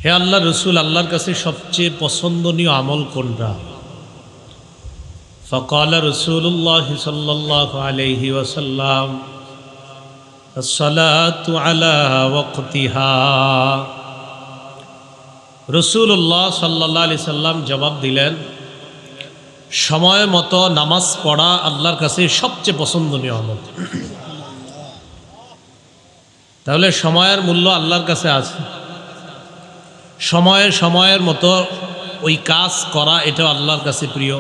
হে আল্লাহ রসুল, আল্লাহর কাছে সবচেয়ে পছন্দনীয় আমল কোনটা? فقال رسول الله صلى الله عليه وسلم الصلاة على وقتها। রসুল্লাহ সাল্লাল্লাহু আলাইহি সাল্লাম জবাব দিলেন, সময় মতো নামাজ পড়া আল্লাহর কাছে সবচেয়ে পছন্দনীয় আমল। তাহলে সময়ের মূল্য আল্লাহর কাছে আছে। সময়ের মতো ওই কাজ করা এটাও আল্লাহর কাছে প্রিয়।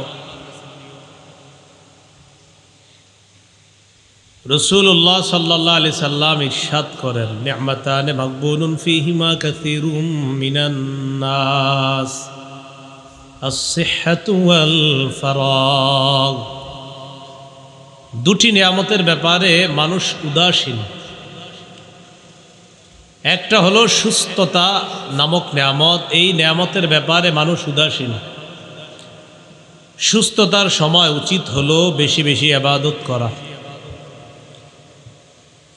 রসুল্লাহ সাল্লাল্লাহু আলাইহি সাল্লাম ইরশাদ করেন, নি'মাতানে মাগবুনুন ফীহিমা কাসীরুম মিনান নাস আস-সিহহাতু ওয়াল ফারাগ। দুটি নিয়ামতের ব্যাপারে মানুষ উদাসীন। একটা হলো সুস্থতা নামক নিয়ামত, এই নিয়ামতের ব্যাপারে মানুষ উদাসীন। সুস্থতার সময় উচিত হলো বেশি বেশি ইবাদত করা,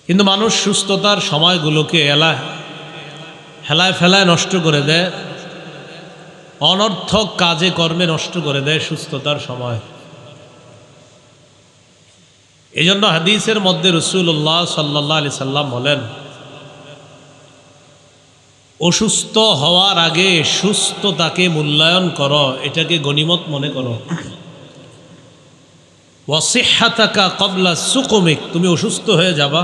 কিন্তু মানুষ সুস্থতার সময়গুলোকে হেলায় ফেলায় নষ্ট করে দেয়, অনর্থক কাজে কর্মে নষ্ট করে দেয় সুস্থতার সময়। এই জন্য হাদিসের মধ্যে রাসূলুল্লাহ সাল্লাল্লাহু আলাইহি সাল্লাম বলেন, অসুস্থ হওয়ার আগে সুস্থতাকে মূল্যায়ন করো, এটাকে গনিমত মনে করো। ওয়াসিহ্হাতাকা ক্বাবলা সুকুমিক, তুমি অসুস্থ হয়ে যাবা,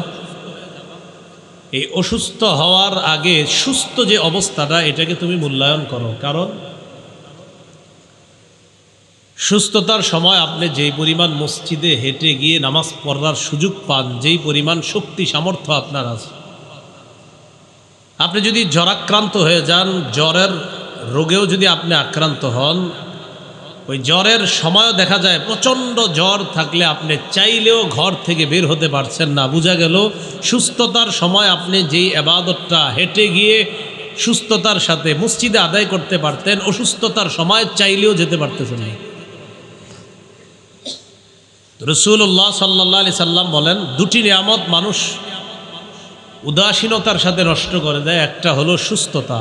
এই অসুস্থ হওয়ার আগে সুস্থ যে অবস্থাটা এটাকে তুমি মূল্যায়ন করো। কারণ সুস্থতার সময় আপনি যেই পরিমাণ মসজিদে হেঁটে গিয়ে নামাজ পড়ার সুযোগ পান, যেই পরিমাণ শক্তি সামর্থ্য আপনার আছে, আপনি যদি জ্বরাক্রান্ত হয়ে যান, জ্বরের রোগেও যদি আপনি আক্রান্ত হন, ওই জ্বরের সময়ও দেখা যায় প্রচণ্ড জ্বর থাকলে আপনি চাইলেও ঘর থেকে বের হতে পারছেন না। বোঝা গেল সুস্থতার সময় আপনি যেই ইবাদতটা হেঁটে গিয়ে সুস্থতার সাথে মসজিদে আদায় করতে পারতেন, অসুস্থতার সময় চাইলেও যেতে পারতেছেন না। রাসূলুল্লাহ সাল্লাল্লাহু আলাইহি সাল্লাম বলেন, দুটি নিয়ামত মানুষ উদাসীনতার সাথে নষ্ট করে দেয়। একটা হলো সুস্থতা,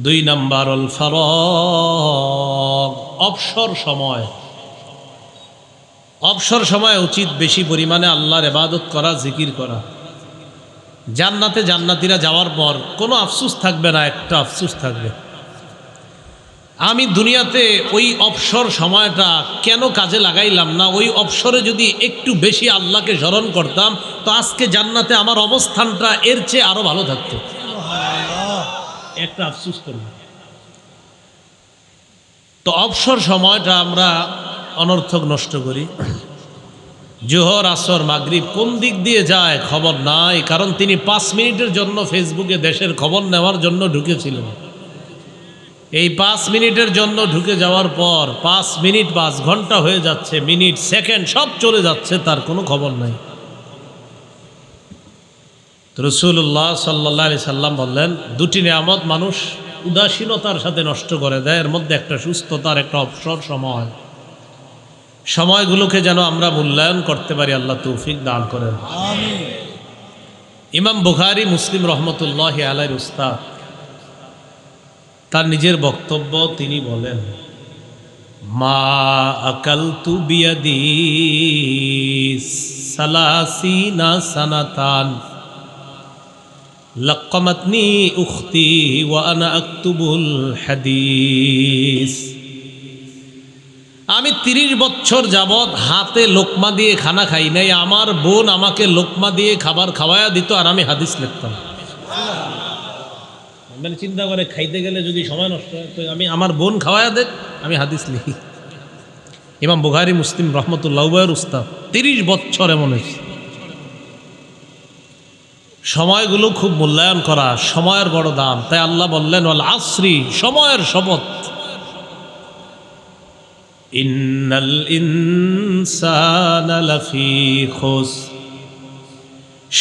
দুই নাম্বার আল ফারাগ, অবসর সময়। অবসর সময় উচিত বেশি পরিমাণে আল্লাহর ইবাদত করা, জিকির করা। জান্নাতে জান্নাতীরা যাওয়ার পর কোনো আফসোস থাকবে না, একটা আফসোস থাকবে, আমি দুনিয়াতে ওই অবসর সময়টা কেন কাজে লাগাইলাম না। ওই অবসরে যদি একটু বেশি আল্লাহকে স্মরণ করতাম, তো আজকে জান্নাতে আমার অবস্থানটা এর চেয়ে আরো ভালো থাকতো। একটা আফসোস করব। তো অবসর সময়টা আমরা অনর্থক নষ্ট করি। জোহর, আসর, মাগরিব কোন দিক দিয়ে যায় খবর নাই, কারণ তিনি 5 মিনিটের জন্য ফেসবুকে দেশের খবর নেওয়ার জন্য ঢুকেছিলেন। এই 5 মিনিটের জন্য ঢুকে যাওয়ার পর 5 মিনিট 5 ঘন্টা হয়ে যাচ্ছে, মিনিট সেকেন্ড সব চলে যাচ্ছে, তার কোনো খবর নাই। রাসূলুল্লাহ সাল্লাল্লাহু আলাইহি সাল্লাম বললেন, দুটি নিয়ামত মানুষ উদাসীনতার সাথে নষ্ট করে দেয়, এর মধ্যে একটা সুস্থতার, একটা অবসর সময়। সময়গুলোকে যেন আমরা মূল্যায়ন করতে পারি, আল্লাহ তৌফিক দান করেন, আমিন। ইমাম বুখারী, মুসলিম রহমতুল্লাহি আলাইহির উস্তাদ, তার নিজের বক্তব্য তিনি বলেন, মা আকালতু বিয়াদি সালাসিনা সানাতান লাক্কামাতনি উখতি ওয়া আনা আকতুবুল হাদিস। আমি 30 বছর যাবৎ হাতে লোকমা দিয়ে খানা খাই নাই, আমার বোন আমাকে লোকমা দিয়ে খাবার খাওয়ায়া দিত আর আমি হাদিস লিখতাম। মানে চিন্তা করে, খাইতে গেলে যদি সময় নষ্ট হয়, তো আমি আমার বোন খাওয়ায়া দেখ, আমি হাদিস লিখি। ইমাম বুখারী, মুসলিম রহমতুল্লাহের উস্তাদ, 30 বছর এমন হয়েছে। সময়গুলো খুব মূল্যায়ন করা, সময়ের বড় দাম। তাই আল্লাহ বললেন, ওয়াল আসরি, সময়ের শপথ, ইন্নাল ইনসানা লাফি খুসর,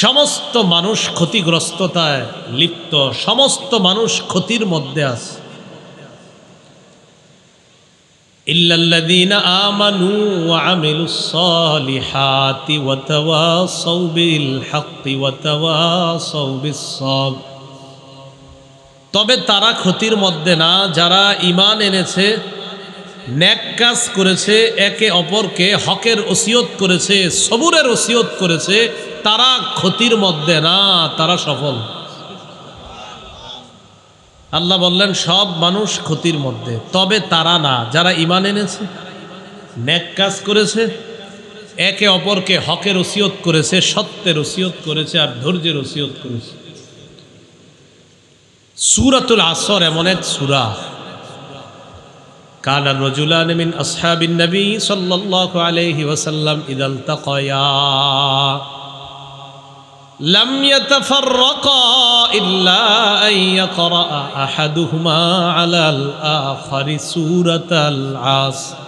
সমস্ত মানুষ ক্ষতিগ্রস্ততায় লিপ্ত, সমস্ত মানুষ ক্ষতির মধ্যে আছে। ইল্লাল্লাযীনা আমানু ওয়া আমিলুস সালিহাতি ওয়া তাওয়াসাউ বিল হাক্কি ওয়া তাওয়াসাউ বিস সাবর। তবে তারা ক্ষতির মধ্যে না যারা ঈমান এনেছে, নেক কাজ করেছে, একে অপরকে হকের ওসিয়ত করেছে, সবুরের ওসিয়ত করেছে, তারা ক্ষতির মধ্যে না, তারা সফল। আল্লাহ বললেন সব মানুষ ক্ষতির মধ্যে, তবে তারা না যারা ঈমান এনেছে, নেক কাজ করেছে, একে অপরকে হকের ওসিয়ত করেছে, সত্যের ওসিয়ত করেছে, আর ধৈর্যের ওসিয়ত করেছে। সূরাতুল আসর এমন এক সূরা, কানা রাজুলান মিন আসহাবিন নবী সাল্লাল্লাহু আলাইহি ওয়াসাল্লাম ইযা ইলতাকায়া লাম ইয়াতাফাররাকা ইল্লা আন ইয়াকরা আহাদুহুমা আলাল আখারি সূরাতাল আসর।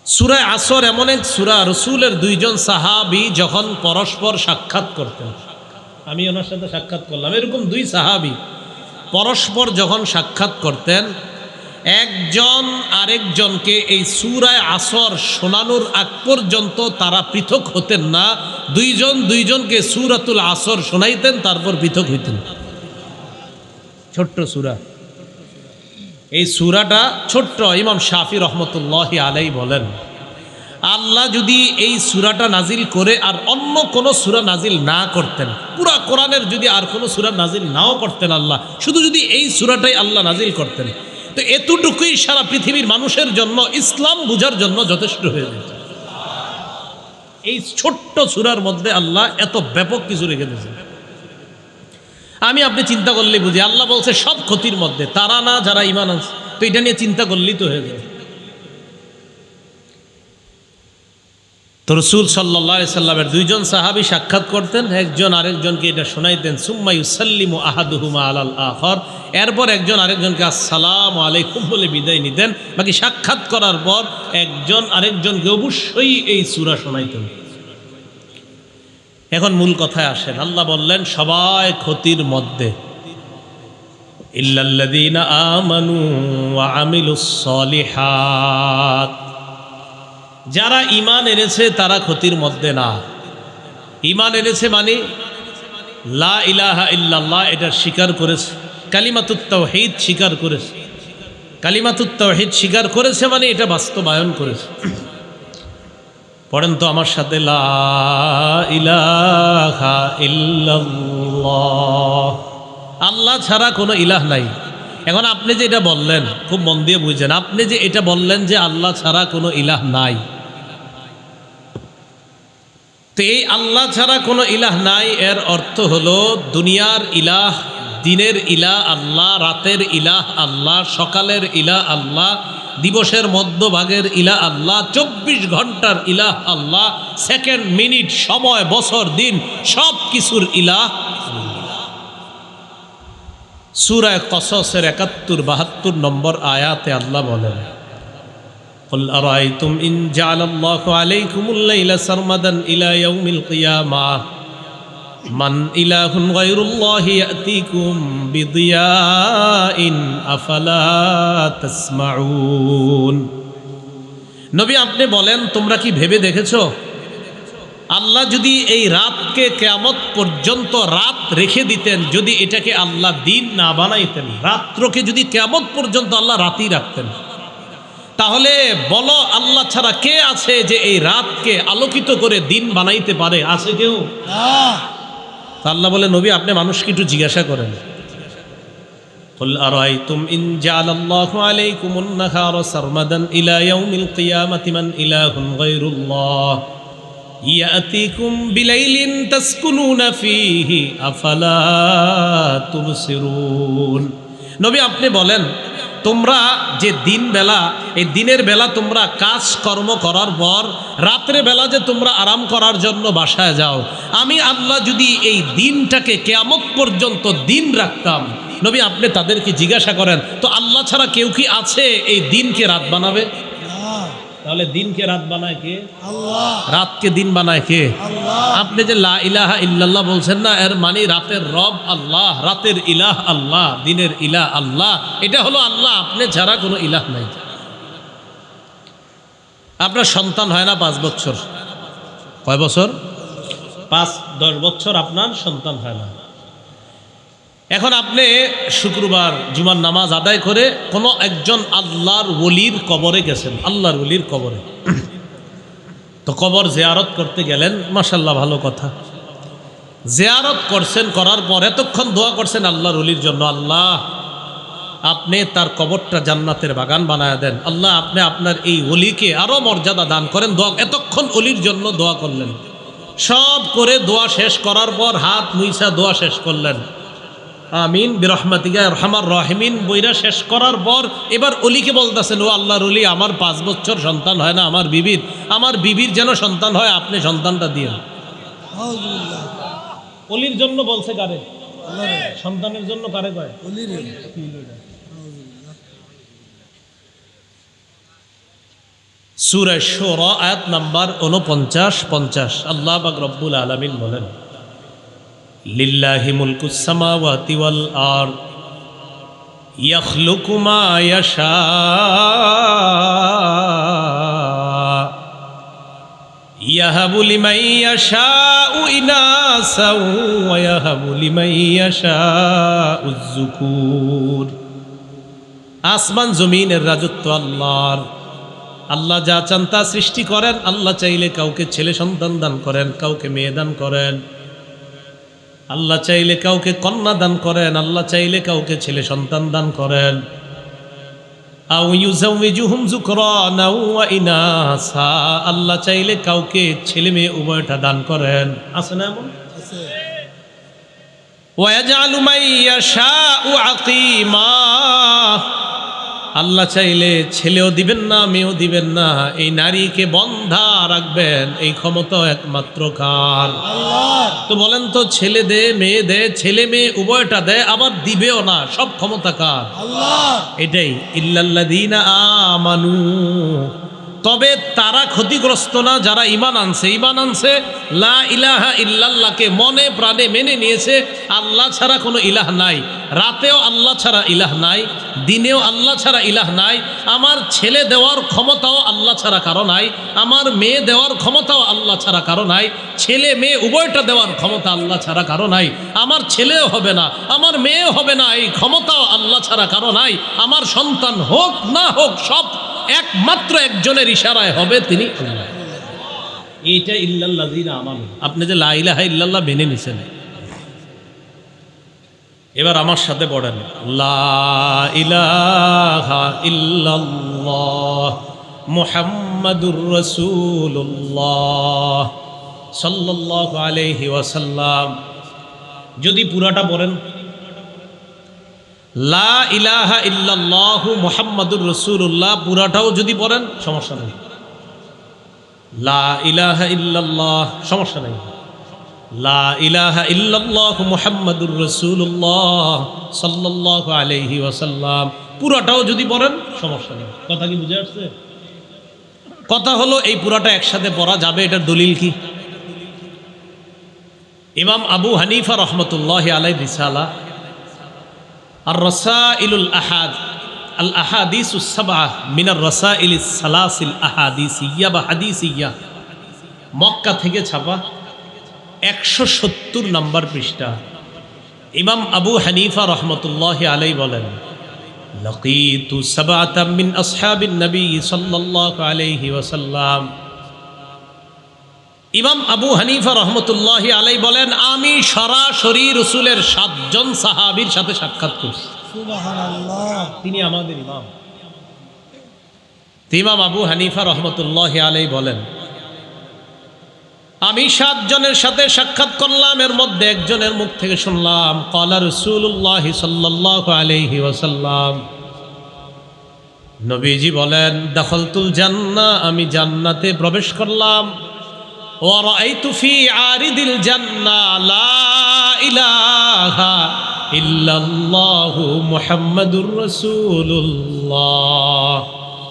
সূরা আসর এমন এক সূরা, রাসূলের দুইজন সাহাবী যখন পরস্পর সাক্ষাৎ করতেন, আমি ওনার সাথে সাক্ষাৎ করলাম, এরকম দুই সাহাবী পরস্পর যখন সাক্ষাৎ করতেন, একজন আরেকজনকে এই সূরা আসর শোনানোর আগ পর্যন্ত তারা পৃথক হতেন না। দুইজন দুইজনকে সূরাতুল আসর শোনাইতেন, তারপর পৃথক হইতেন। ছোট্ট সূরা, এই সূরাটা ছোট্ট। ইমাম শাফি রহমতুল্লাহি আলাইহি বলেন, আল্লাহ যদি এই সূরাটা নাজিল করে আর অন্য কোনো সূরা নাজিল না করতেন, পুরা কোরআনের যদি আর কোনো সূরা নাজিল নাও করতেন আল্লাহ, শুধু যদি এই সূরাটাই আল্লাহ নাজিল করতেন, তো এতটুকুই সারা পৃথিবীর মানুষের জন্য, ইসলাম বুঝার জন্য যথেষ্ট হয়ে যেত। এই ছোট্ট সূরার মধ্যে আল্লাহ এত ব্যাপক কিছু রেখে দিয়েছেন। আমি আপনি চিন্তা করলেই বুঝি, আল্লাহ বলছে সব ক্ষতির মধ্যে, তারা না যারা ঈমান আছে। তো এটা নিয়ে চিন্তা করলেই তো হয়ে যায়। তো রাসূল সাল্লাল্লাহু আলাইহি সাল্লামের দুইজন সাহাবী সাক্ষাৎ করতেন, একজন আরেকজনকে এটা শোনাইতেন। সুম্মা ইউসাল্লিমু আহাদুহুমা আলাল আখর, এরপর একজন আরেকজনকে আসসালামু আলাইকুম বলে বিদায় নিতেন। বাকি সাক্ষাৎ করার পর একজন আরেকজনকে অবশ্যই এই সূরা শোনাইতেন। এখন মূল কথায় আসেন, আল্লাহ বললেন সবাই ক্ষতির মধ্যে, ইল্লাল্লাযীনা আমানু ওয়া আমিলুস সলিহাত, যারা ঈমান এনেছে তারা ক্ষতির মধ্যে না। ঈমান এনেছে মানে লা ইলাহা ইল্লাল্লাহ এটা স্বীকার করেছে, কালিমাতুত তাওহীদ স্বীকার করেছে। কালিমাতুত তাওহীদ স্বীকার করেছে মানে এটা বাস্তবায়ন করেছে। পড়েন তো আমার সাথে, লা ইলাহা ইল্লাল্লাহ, আল্লাহ ছাড়া কোনো ইলাহ নাই। এখন আপনি যে এটা বললেন, খুব মন দিয়ে বুঝেন, আপনি যে এটা বললেন যে আল্লাহ ছাড়া কোনো ইলাহ নাই, তো এই আল্লাহ ছাড়া কোনো ইলাহ নাই এর অর্থ হলো দুনিয়ার ইলাহ, দিনের ইলাহ আল্লাহ, রাতের ইলাহ আল্লাহ, সকালের ইলাহ আল্লাহ, দিবসের মধ্যভাগের ইলাহ আল্লাহ, 24 ঘন্টার ইলাহ আল্লাহ, সেকেন্ড মিনিট সময় বছর দিন সব কিছুর ইলাহ। সূরা কসসের 71-72 নম্বর আয়াতে আল্লাহ বলেন, কুল আরাআইতুম ইন জাআলাল্লাহু আলাইকুমুল লাইলা সারমাদান ইলা ইয়াউমিল কিয়ামাহ মান ইলাহুন গায়রুল্লাহি ইয়াতিকুম বিদিয়াইন আফালা তাসমাউন। নবী আপনি বলেন, তোমরা কি ভেবে দেখেছো আল্লাহ যদি এই রাতকে কিয়ামত পর্যন্ত রাত রেখে দিতেন, যদি এটাকে আল্লাহ দিন না বানাইতেন, রাত্রকে যদি কিয়ামত পর্যন্ত আল্লাহ রাতই রাখতেন, তাহলে বলো আল্লাহ ছাড়া কে আছে যে এই রাতকে আলোকিত করে দিন বানাইতে পারে? আছে কেউ? আল্লাহ বলে, নবী আপনি মানুষকে একটু জিজ্ঞাসা করেন, কুল আরাআইতুম ইন জাআলাল্লাহু আলাইকুমুন নাহারা সারমাদান ইলা ইয়াউমিল কিয়ামাতি মান ইলাহুন গায়রুল্লাহ ইয়াতিকুম বিলাইলিন তাসকুনুনা ফীহি আফালা তুবসিরুন। নবী আপনি বলেন, তোমরা যে দিন বেলা, এই দিনের বেলা তোমরা কাজ কর্ম করার পর রাত্রে বেলা যে তোমরা আরাম করার জন্য বাসায় যাও, আমি আল্লাহ যদি এই দিনটাকে কিয়ামত পর্যন্ত দিন রাখতাম, নবী আপনি তাদেরকে জিজ্ঞাসা করেন, তো আল্লাহ ছাড়া কেউ কি আছে এই দিনকে রাত বানাবে? তাহলে দিনকে রাত বানায় কে? আল্লাহ। রাতকে দিন বানায় কে? আল্লাহ। আপনি যে লা ইলাহা ইল্লাল্লাহ বলছেন না, এর মানে রাতের রব আল্লাহ, রাতের ইলাহ আল্লাহ, দিনের ইলাহ আল্লাহ, এটা হলো আল্লাহ, আপনি ছাড়া কোনো ইলাহ নাই। আপনার সন্তান হয় না 5 বছর, কয় বছর? 5-10 বছর আপনার সন্তান হয় না। এখন আপনি শুক্রবার জুমার নামাজ আদায় করে কোনো একজন আল্লাহর ওলির কবরে গেছেন, আল্লাহর ওলির কবরে, তো কবর জিয়ারত করতে গেলেন, মাশাআল্লাহ ভালো কথা। জিয়ারত করছেন, করার পর এতক্ষণ দোয়া করছেন আল্লাহর ওলির জন্য, আল্লাহ আপনি তার কবরটা জান্নাতের বাগান বানায় দেন, আল্লাহ আপনি আপনার এই ওলিকে আরো মর্যাদা দান করেন। দোয়া এতক্ষণ ওলির জন্য দোয়া করলেন, সব করে দোয়া শেষ করার পর হাত মুইসা দোয়া শেষ করলেন, আমিন বিরহমাতিকা আরহামার রাহিমিন বইরা শেষ করার পর এবার অলিকে বলতেছেন, ও আল্লাহর ওলি, আমার 5 বছর সন্তান হয় না, আমার বিবির যেন সন্তান হয়, আপনি সন্তানটা দিয়ে। অলির জন্য বলছে কারে? সন্তানের জন্য কারে কয়? সূরা শুরা আয়াত নাম্বার 49-50 আল্লাহ পাক রব্বুল আলামিন বলেন, লিল্লাহি মুলকুস সামাওয়াতি ওয়াল আরদ ইয়াখলুকু মা ইয়াশা ইয়াহাবু লিমান ইয়াশাউ ইনাসাও ওয়া ইয়াহাবু লিমান ইয়াশাউ যুকুর। আসমান জমিনের রাজত্ব আল্লাহর, আল্লাহ যা চান তা সৃষ্টি করেন। আল্লাহ চাইলে কাউকে ছেলে সন্তান দান করেন, কাউকে মেয়ে দান করেন, আল্লাহ চাইলে কাউকে কন্যা দান করেন, আল্লাহ চাইলে কাউকে ছেলে সন্তান দান করেন। আও ইউযাউযুহুম যুকরানা ওয়া ইনাসা, আল্লাহ চাইলে কাউকে ছেলে মেয়ে উভয়টা দান করেন। আছে না এমন? আছে। ওয়া ইয়াজআলু মান ইয়াশাউ আকীমা, আল্লাহ চাইলে ছেলেও দিবেন না, মেয়েও দিবেন না, এই নারীকে বন্ধা রাখবেন, এই ক্ষমতা একমাত্র কার? আল্লাহ। তো বলেন তো, ছেলে দে মেয়ে দে, ছেলে মেয়ে উভয়টা দেয়, আবার দিবেও না, সব ক্ষমতা কার? আল্লাহ। এটাই ইল্লাল্লাযীনা আমানু, তবে তারা ক্ষতিগ্রস্ত না যারা ঈমান আনছে, লা ইলাহা ইল্লাল্লাহকে মনে প্রাণে মেনে নিয়েছে, আল্লাহ ছাড়া কোনো ইলাহ নাই, রাতেও আল্লাহ ছাড়া ইলাহ নাই, দিনেও আল্লাহ ছাড়া ইলাহ নাই, আমার ছেলে দেওয়ার ক্ষমতাও আল্লাহ ছাড়া কারো নাই, আমার মেয়ে দেওয়ার ক্ষমতাও আল্লাহ ছাড়া কারো নাই, ছেলে মেয়ে উভয়টা দেওয়ার ক্ষমতা আল্লাহ ছাড়া কারো নাই, আমার ছেলেও হবে না, আমার মেয়েও হবে না, এই ক্ষমতাও আল্লাহ ছাড়া কারো নাই, আমার সন্তান হোক না হোক সব একমাত্র একজনের ইশারায় হবে, তিনি আল্লাহ। এইটা ইল্লাল্লাযীনা আমানু, আপনি যে লা ইলাহা ইল্লাল্লাহ মেনে নিছেন, এবার আমার সাথে পড়েন, লা ইলাহা ইল্লাল্লাহ মুহাম্মাদুর রাসূলুল্লাহ সাল্লাল্লাহু আলাইহি ওয়াসাল্লাম। যদি পুরাটা পড়েন, লা ইলাহা ইল্লাল্লাহু মুহাম্মাদুর রাসূলুল্লাহ, পুরাটাও যদি পড়েন সমস্যা নেই, লা ইলাহা ইল্লাল্লাহ সমস্যা নেই, লা ইলাহা ইল্লাল্লাহু মুহাম্মাদুর রাসূলুল্লাহ সাল্লাল্লাহু আলাইহি ওয়াসাল্লাম, পুরাটাও যদি পড়েন সমস্যা নেই। কথা কি বুঝে আসছে? কথা হলো এই পুরাটা একসাথে পড়া যাবে, এটার দলিল কি? ইমাম আবু হানিফা রহমতুল্লাহি আলাইহি রিসালা আর রাসাইলুল আহাদ আল আহাদিসুস সাবআহ মিনার রাসাইলিস সালাসিল আহাদিসিয়া বা হাদিসিয়া, মক্কা থেকে ছাপা, 170 নম্বর পৃষ্ঠা। ইমাম আবু হানিফা রহমতুল্লাহি আলাইহি বলেন, লাকিতু সাবআতাম মিন আসহাবিন নবী সাল্লাল্লাহু আলাইহি ওয়াসাল্লাম। ইমাম আবু হানিফা রহমতুল্লাহি আলাইহি বলেন, আমি সরাসরি রসুলের 7 জন সাহাবীর সাথে সাক্ষাৎ করছি। সুবহানাল্লাহ, তিনি আমাদের ইমাম। ইমাম আবু হানিফা রহমতুল্লাহি আলাইহি বলেন, আমি 7 জনের সাথে সাক্ষাৎ করলাম, এর মধ্যে একজনের মুখ থেকে শুনলাম, ক্বালা রাসূলুল্লাহ সাল্লাল্লাহু আলাইহি ওয়াসাল্লাম, নবীজি বলেন, দাখালতুল জান্নাহ, আমি জান্নাতে প্রবেশ করলাম, ওয়া রাআইতু ফি আরিদিল জান্নাহ লা ইলাহা ইল্লাল্লাহু মুহাম্মাদুর রাসূলুল্লাহ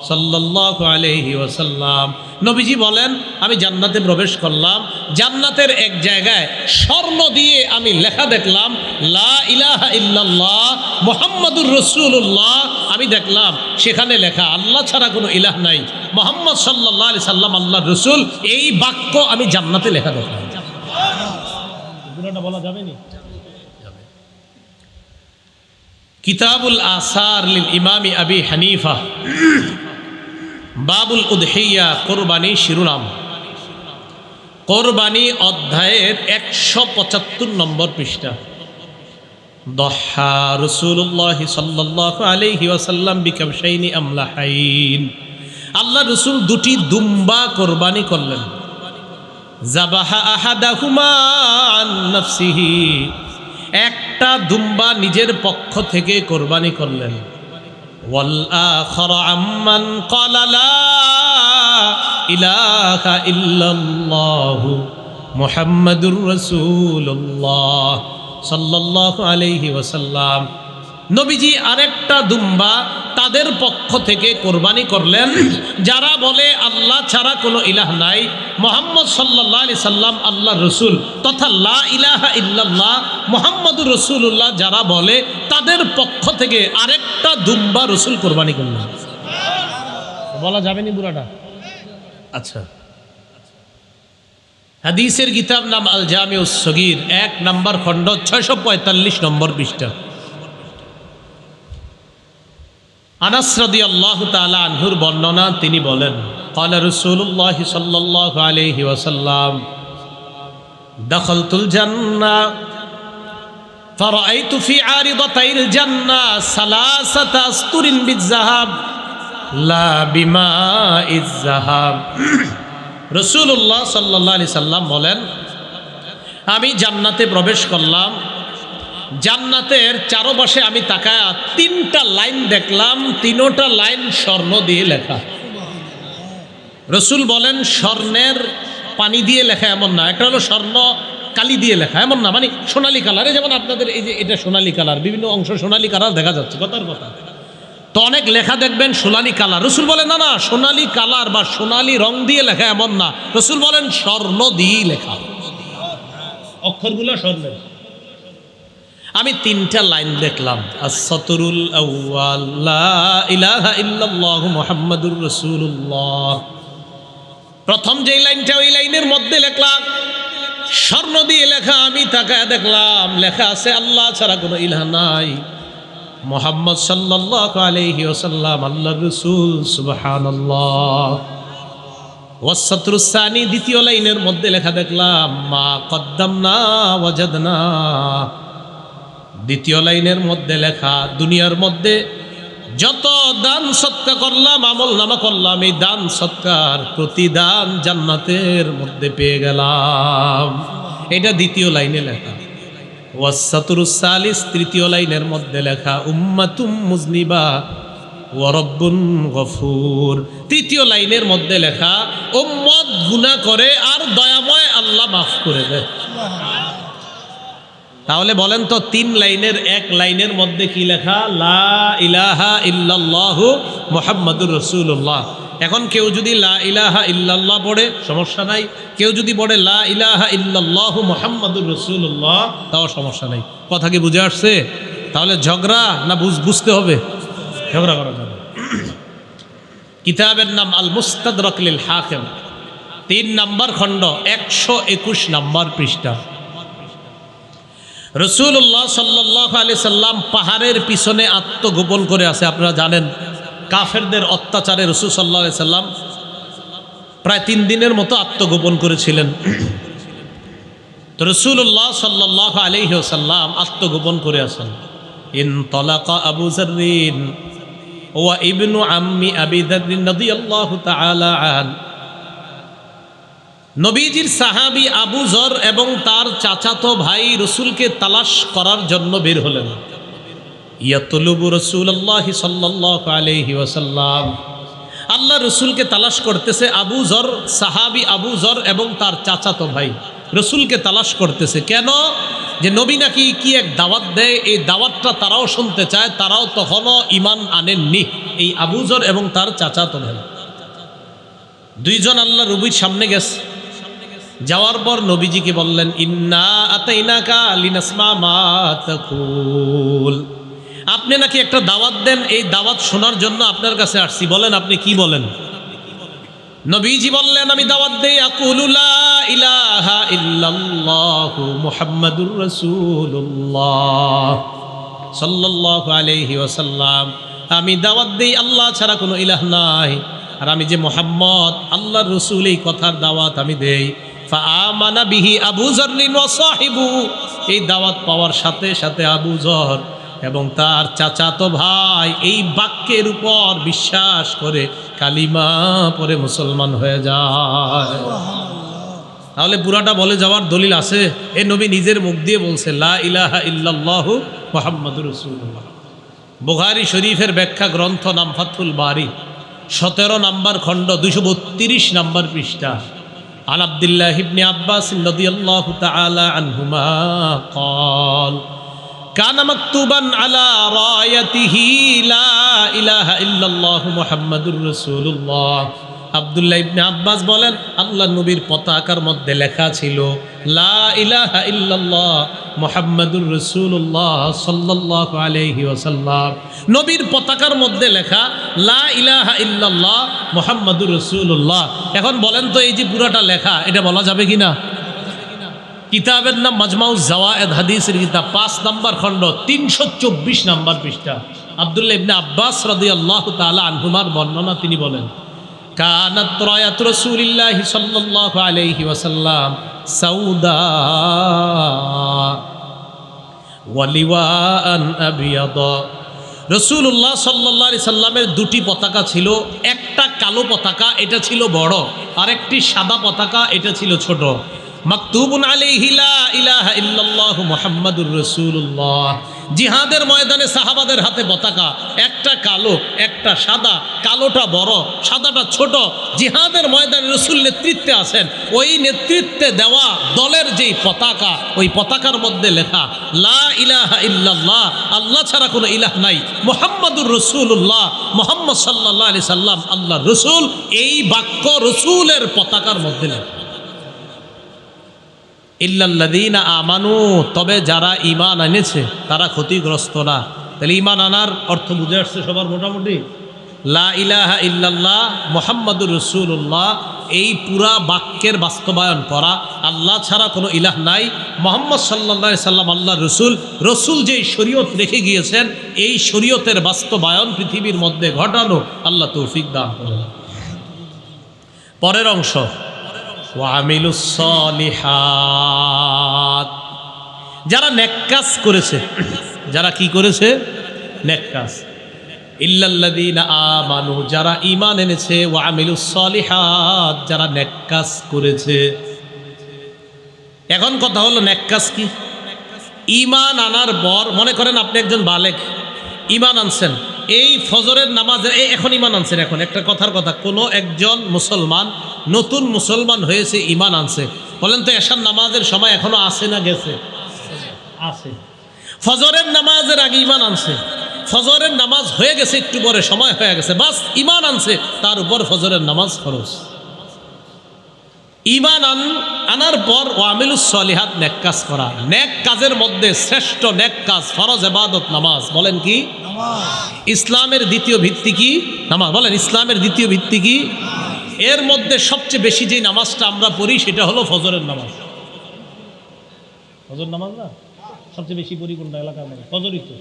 সাল্লাল্লাহু আলাইহি ওয়াসাল্লাম। নবীজি বলেন, আমি জান্নাতে প্রবেশ করলাম, জান্নাতের এক জায়গায় স্বর্ণ দিয়ে আমি লেখা দেখলাম, লা ইলাহা ইল্লাল্লাহ মুহাম্মাদুর রাসূলুল্লাহ। আমি দেখলাম সেখানে লেখা, আল্লাহ ছাড়া কোনো ইলাহ নাই, মুহাম্মদ সাল্লাল্লাহু আলাইহি সাল্লাম আল্লাহর রাসূল, এই বাক্য আমি জান্নাতে লেখা দেখলাম। পুরোটা বলা যাবে না? কিতাবুল আসার লিল ইমামি আবি হানিফা বাবুল উদহিয়া কোরবানি শিরোনাম। কোরবানি অধ্যায়ের 175 নম্বর পৃষ্ঠা। দহা রাসূলুল্লাহ সাল্লাল্লাহু আলাইহি ওয়াসাল্লাম বিকাবশাইনি আমলাহাইন। আল্লাহ রসুল দুটি দুম্বা কোরবানি করলেন। যাবাহা আহাদাহুমা আন নাফসিহি, একটা দুম্বা নিজের পক্ষ থেকে কোরবানি করলেন। ওয়াল আখারা আম্মান ক্বালা লা ইলাহা ইল্লাল্লাহু মুহাম্মাদুর রাসূলুল্লাহ সাল্লাল্লাহু আলাইহি ওয়াসাল্লাম। নবীজি আরেকটা দুম্বা তাদের পক্ষ থেকে কোরবানি করলেন যারা বলে আল্লাহ ছাড়া কোনো ইলাহ নাই, মুহাম্মদ সাল্লাল্লাহু আলাইহি সাল্লাম আল্লাহর রসুল, তথা লা ইলাহা ইল্লাল্লাহ মুহাম্মাদুর রাসূলুল্লাহ যারা বলে তাদের পক্ষ থেকে আরেকটা দুম্বা রসুল কোরবানি করলেন। বলা যাবে নি বুড়াটা? আচ্ছা, হাদিসের কিতাব নাম আল জামিউস সগীর, 1 নম্বর খণ্ড, 645 নম্বর পৃষ্ঠা। আনাস রাদিয়াল্লাহু তাআলা আনহুর বর্ণনা, তিনি বলেন, ক্বালা রাসূলুল্লাহ সাল্লাল্লাহু আলাইহি ওয়াসাল্লাম দাখালতুল জান্নাহ ফারাআইতু ফি আরিদাতাইল জান্নাহ সালাসাতা আসতুরিন বিয-যাহাব লা বিমাইয যাহাব। রাসূলুল্লাহ সাল্লাল্লাহু আলাইহি সাল্লাম বলেন, আমি জান্নাতে প্রবেশ করলাম, জান্নাতের চারপাশে আমি তাকায়া 3টা লাইন দেখলাম, 3টা লাইন স্বর্ণ দিয়ে লেখা। রসুল বলেন স্বর্ণের পানি দিয়ে লেখা এমন না, একটা হলো স্বর্ণ কালি দিয়ে লেখা এমন না, মানে সোনালী কালারে, যেমন আপনাদের এই যে এটা সোনালী কালার, বিভিন্ন অংশ সোনালী কালার দেখা যাচ্ছে, কথার কথা। তো অনেক লেখা দেখবেন সোনালী কালার, রসুল বলেন না না, সোনালী কালার বা সোনালী রং দিয়ে লেখা এমন না, রসুল বলেন স্বর্ণ দিয়ে লেখা, অক্ষরগুলো স্বর্ণের। আমি 3টা লাইন দেখলাম, আস-সাতরুল আউয়াল লা ইলাহা ইল্লাল্লাহু মুহাম্মাদুর রাসূলুল্লাহ। প্রথম যে লাইনটা, ওই লাইনের মধ্যে লেখলাম স্বর্ণ দিয়ে লেখা, আমি তাকায় দেখলাম লেখা আছে আল্লাহ ছাড়া কোনো ইলাহ নাই, মুহাম্মদ সাল্লাল্লাহু আলাইহি ওয়াসাল্লাম আল্লাহর রাসূল, সুবহানাল্লাহ। ওয়াস-সাতরুস সানি, দ্বিতীয় লাইনের মধ্যে লেখা দেখলাম মা কদ্দামনা ওয়াজাদনা। দ্বিতীয় লাইনের মধ্যে লেখা দুনিয়ার মধ্যে যত দান সৎকা করলাম, আমল নামা করলাম, এই দান সৎকার প্রতিদান জান্নাতের মধ্যে পেয়ে গেলাম। এটা দ্বিতীয় লাইনে লেখা। ওয়াস-সাতরুস সালিস, তৃতীয় লাইনের মধ্যে লেখা উম্মাতুম মুজনিবা ওয়া রাব্বুন গফুর। তৃতীয় লাইনের মধ্যে লেখা উম্মত গুনাহ করে আর দয়াময় আল্লাহ মাফ করে দেয়। তাহলে বলেন তো 3 লাইনের 1 লাইনের মধ্যে কি লেখা? লা ইলাহা ইল্লাল্লাহু মুহাম্মাদুর রাসূলুল্লাহ। এখন কেউ যদি লা ইলাহা ইল্লাল্লাহ পড়ে সমস্যা নাই, কেউ যদি পড়ে লা ইলাহা ইল্লাল্লাহু মুহাম্মাদুর রাসূলুল্লাহ, তাও সমস্যা নাই। কথা কি বুঝে আসছে? তাহলে ঝগড়া না বুঝতে হবে? ঝগড়া করা যাবে। কিতাবের নাম আল মুস্তাদরাক লিল হাকিম, 3 নম্বর খণ্ড, 121 নম্বর পৃষ্ঠা। রাসূলুল্লাহ সাল্লাল্লাহু আলাইহি সাল্লাম পাহাড়ের পিছনে আত্মগোপন করে আছে। আপনারা জানেন কাফেরদের অত্যাচারে রাসূল সাল্লাল্লাহু আলাইহি সাল্লাম প্রায় 3 দিনের মতো আত্মগোপন করেছিলেন। তো রাসূলুল্লাহ সাল্লাল্লাহু আলাইহি ওয়াসাল্লাম আত্মগোপন করে আছেন। ইনতালাকা আবু যাররিন ওয়া ইবনু আম্মি আবি যাররিন রাদিয়াল্লাহু তাআলা আন। নবীজির সাহাবী আবু যর এবং তার চাচাতো ভাই রসুলকে তালাশ করার জন্য বের হলেন। ইয়াতলুবু রাসূলুল্লাহ সাল্লাল্লাহু আলাইহি ওয়াসাল্লাম, আল্লাহ রসুলকে তালাশ করতেছে। আবু যর, সাহাবী আবু যর এবং তার চাচাতো ভাই রসুলকে তালাশ করতেছে। কেন? যে নবী নাকি কি এক দাওয়াত দেয়, এই দাওয়াতটা তারাও শুনতে চায়, তারাও তখনও ঈমান আনেননি। এই আবু যর এবং তার চাচাতো ভাই 2 জন আল্লাহ নবীর সামনে গেছে। যাওয়ার পর নবীজিকে বললেন, ইন্না আতাইনাকা লিনাসমা মা তাকুল, আপনি নাকি একটা দাওয়াত দেন, এই দাওয়াত শোনার জন্য আপনার কাছে আসছি, বলেন আপনি কি বলেন? নবীজি বললেন, আমি দাওয়াত দেই আকুলু লা ইলাহা ইল্লাল্লাহু মুহাম্মাদুর রাসূলুল্লাহ সাল্লাল্লাহু আলাইহি ওয়াসাল্লাম, আমি দাওয়াত দেই আল্লাহ ছাড়া কোনো ইলাহ নাই, আর আমি যে মুহাম্মদ আল্লাহর রাসূল, এই কথার দাওয়াত আমি দেই। ফাআমানা বিহি আবু যররিন ওয়া সাহিবু, এই দাওয়াত পাওয়ার সাথে সাথে আবু যর এবং তার চাচাতো ভাই এই বাক্যের উপর বিশ্বাস করে কালিমা পড়ে মুসলমান হয়ে যায়। তাহলে পুরাটা বলে যাওয়ার দলিল আছে? এ নবী নিজের মুখ দিয়ে বলছে লা ইলাহা ইল্লাল্লাহু মুহাম্মাদুর রাসূলুল্লাহ। বুখারী শরীফের ব্যাখ্যা গ্রন্থ নাম ফাথুল বারী, 17 নম্বর খণ্ড, 232 নম্বর পৃষ্ঠা। আন আব্দুল্লাহ ইবনে আব্বাস রাদিয়াল্লাহু তাআলা আনহুমা قال كان مكتوبا على رايته لا اله الا الله محمد رسول الله। আব্দুল্লাহ ইবনে আব্বাস বলেন, আল্লাহ নবীর পতাকার মধ্যে লেখা ছিল লা ইলাহা ইল্লাল্লাহ মুহাম্মাদুর রাসূলুল্লাহ সাল্লাল্লাহু আলাইহি ওয়াসাল্লাম। নবীর পতাকার মধ্যে লেখা লা ইলাহা ইল্লাল্লাহ মুহাম্মাদুর রাসূলুল্লাহ। এখন বলেন তো, এই যে পুরাটা লেখা, এটা বলা যাবে কিনা? কিতাবের নাম মাজমাউজ জাওয়ায়েদ, হাদিসের কিতাব, 5 নম্বর খণ্ড, 324 নম্বর পৃষ্ঠা। আব্দুল্লাহ ইবনে আব্বাস রাদিয়াল্লাহু তাআলা আনহুমার বর্ণনা, তিনি বলেন কানাত রায়াত রাসূলিল্লাহি সাল্লাল্লাহু আলাইহি ওয়াসাল্লাম সাউদা ওয়া লিওয়াআন আবিয়াদা। রাসূলুল্লাহ সাল্লাল্লাহু আলাইহি সাল্লামের দুটি পতাকা ছিল, একটা কালো পতাকা, এটা ছিল বড়, আর একটি সাদা পতাকা, এটা ছিল ছোট। মাকতুবুন আলাইহি লা ইলাহা ইল্লাল্লাহু মুহাম্মাদুর রাসূলুল্লাহ। জিহাদের ময়দানে সাহাবাদের হাতে পতাকা, একটা কালো একটা সাদা, কালোটা বড় সাদাটা ছোট। জিহাদের ময়দানে রাসূল নেতৃত্বে আছেন, ওই নেতৃত্বে দেওয়া দলের যেই পতাকা, ওই পতাকার মধ্যে লেখা লা ইলাহা ইল্লাল্লাহ, আল্লাহ ছাড়া কোনো ইলাহ নাই, মুহাম্মাদুর রাসূলুল্লাহ, মুহাম্মদ সাল্লাল্লাহু আলাইহি সাল্লাম আল্লাহর রাসূল। এই বাক্য রাসূলের পতাকার মধ্যে লেখা। ইল্লাল্লাযীনা আমানু, তবে যারা ঈমান এনেছে তারা ক্ষতিগ্রস্ত না। তাহলে ঈমান আনার অর্থ বুঝে আসছে সবার মোটামুটি? লা ইলাহা ইল্লাল্লাহ মুহাম্মাদুর রাসূলুল্লাহ, এই পুরা বাক্যের বাস্তবায়ন করা, আল্লাহ ছাড়া কোনো ইলাহ নাই, মুহাম্মদ সাল্লাল্লাহু আলাইহি সাল্লাম আল্লাহর রাসূল। রাসূল যেই শরীয়ত রেখে গিয়েছেন, এই শরীয়তের বাস্তবায়ন পৃথিবীর মধ্যে ঘটানো আল্লাহ তৌফিক দান করেন। পরের অংশ ওয়ামিলুস সলিহাত, যারা নেক কাজ করেছে, যারা কি করেছে? নেক কাজ। ইল্লাল্লাযীনা আমানু, যারা ঈমান এনেছে, ওয়ামিলুস সলিহাত, যারা নেক কাজ করেছে। এখন কথা হলো নেক কাজ কি? ঈমান আনার পর, মনে করেন আপনি একজন বালেগ, ঈমান আনছেন, এই ফজরের নামাজে এখন ঈমান আনছেন। এখন একটা কথার কথা, কোনো একজন মুসলমান নতুন মুসলমান হয়েছে, ঈমান আনছে, বলেন তো এশার নামাজের সময় এখনো আছে না গেছে? আছে। ফজরের নামাজের আগে ঈমান আনছে, ফজরের নামাজ হয়ে গেছে, একটু পরে সময় হয়ে গেছে, বাস ঈমান আনছে, তার উপর ফজরের নামাজ ফরজ। ঈমান আনার পর ওয়ামিলুস সলিহাত, নেক কাজ করা। নেক কাজের মধ্যে শ্রেষ্ঠ নেক কাজ ফরজ ইবাদত নামাজ। বলেন কি? ইসলামের দ্বিতীয় ভিত্তি কি? নামাজ। বলেন ইসলামের দ্বিতীয় ভিত্তি কি? এর মধ্যে সবচেয়ে বেশি যে নামাজটা আমরা পড়ি সেটা হলো ফজরের নামাজ। ফজর নামাজ না সবচেয়ে বেশি পড়ি কোনটা এলাকার মধ্যে? ফজরই তো।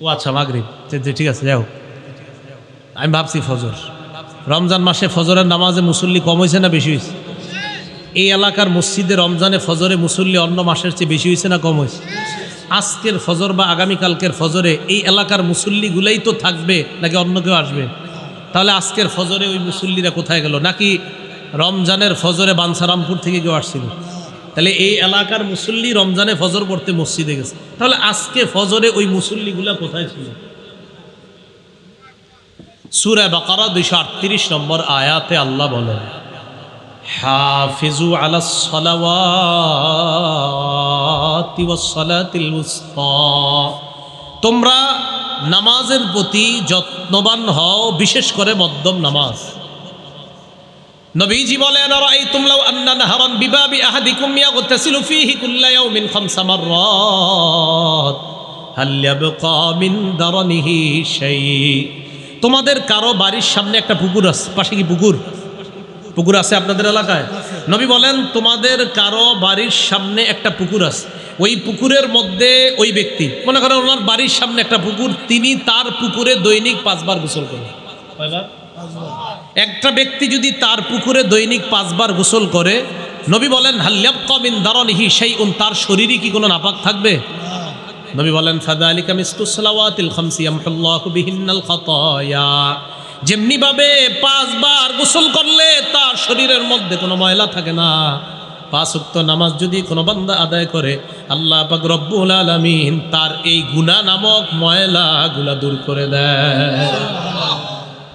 ও আচ্ছা, মাগরিব, ঠিক আছে, যাও। আমি ভাবছি ফজর। রমজান মাসে ফজরের নামাজে মুসল্লি কম হয়েছে না বেশি হয়েছে? এই এলাকার মসজিদে রমজানে ফজরে মুসল্লি অন্য মাসের চেয়ে বেশি হয়েছে না কম হয়েছে? আজকের ফজর বা আগামীকালকের ফজরে এই এলাকার মুসল্লিগুলাই তো থাকবে নাকি অন্য কেউ আসবে? তাহলে আজকের ফজরে ওই মুসল্লিরা কোথায় গেল? নাকি রমজানের ফজরে বাঞ্ছারামপুর থেকে কেউ আসছিল? তাহলে এই এলাকার মুসল্লি রমজানে ফজর পড়তে মসজিদে গেছে, তাহলে আজকে ফজরে ওই মুসল্লিগুলা কোথায় ছিল? সূরা বাকারা 238 নম্বর আয়াতে আল্লাহ বলেন, হাফিজু আলাস সালাওয়াতি ওয়াস সালাতিল উসতা, তোমরা নামাজের প্রতি যত্নবান হও, বিশেষ করে মধ্যম নামাজ। নবীজি বলেন, আরাআইতুম লাউ আন্না নাহরান বিবাবি আহাদিকুম ইয়াগতাসিলু ফীহি কুল্লা ইয়াউমিন 5 মাররাত হাল ইয়াবকা মিন দারনিহি শাই। তোমাদের কারো বাড়ির সামনে একটা পুকুর আছে, পাশে কি পুকুর আছে আপনাদের এলাকায়? নবী বলেন, তোমাদের কারো বাড়ির সামনে একটা পুকুর আছে, ওই পুকুরের মধ্যে ওই ব্যক্তি, মনে করেন ওনার বাড়ির সামনে একটা পুকুর, তিনি তার পুকুরে দৈনিক 5 বার গোসল করেন। কয়বার? একটা ব্যক্তি যদি তার পুকুরে দৈনিক 5 বার গোসল করে, নবী বলেন হাল্লাবকা মিন দারনিহি শাইউন, তার শরীরে কি কোনো নাপাক থাকবে? নবী বলেন ফাযালিকা মিসলুস সালাওয়াতিল খামসি ইয়ামহুল্লাহু বিহিন্নাল খাতায়া, যেমনি ভাবে 5 বার গোসল করলে তার শরীরের মধ্যে কোনো ময়লা থাকে না, 5 ওয়াক্ত নামাজ যদি কোনো বান্দা আদায় করে, আল্লাহ পাক রব্বুল আলামিন তার এই গুনাহ নামক ময়লাগুলা দূর করে দেয়।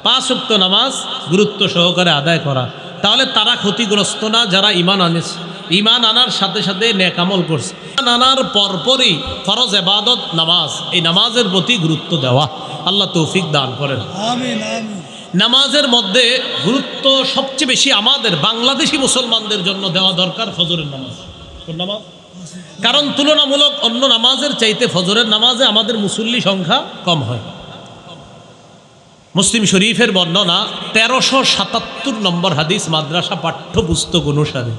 5 ওয়াক্ত নামাজ গুরুত্ব সহকারে আদায় করা, তাহলে তারা ক্ষতিগ্রস্ত না যারা ঈমান আনেছে, ঈমান আনার সাথে সাথে নেক আমল করছে। ঈমান আনার পরপরই ফরজ ইবাদত নামাজ, এই নামাজের প্রতি গুরুত্ব দেওয়া। আল্লাহ তৌফিক দান করেন, আমিন আমিন। নামাজের মধ্যে গুরুত্ব সবচেয়ে বেশি আমাদের বাংলাদেশি মুসলমানদের জন্য দেওয়া দরকার ফজরের নামাজ। কোন নামাজ? কারণ তুলনামূলক অন্য নামাজের চাইতে ফজরের নামাজে আমাদের মুসল্লি সংখ্যা কম হয়। মুসলিম শরীফের বর্ণনা 1377 নম্বর হাদিস, মাদ্রাসা পাঠ্যপুস্তক অনুসারে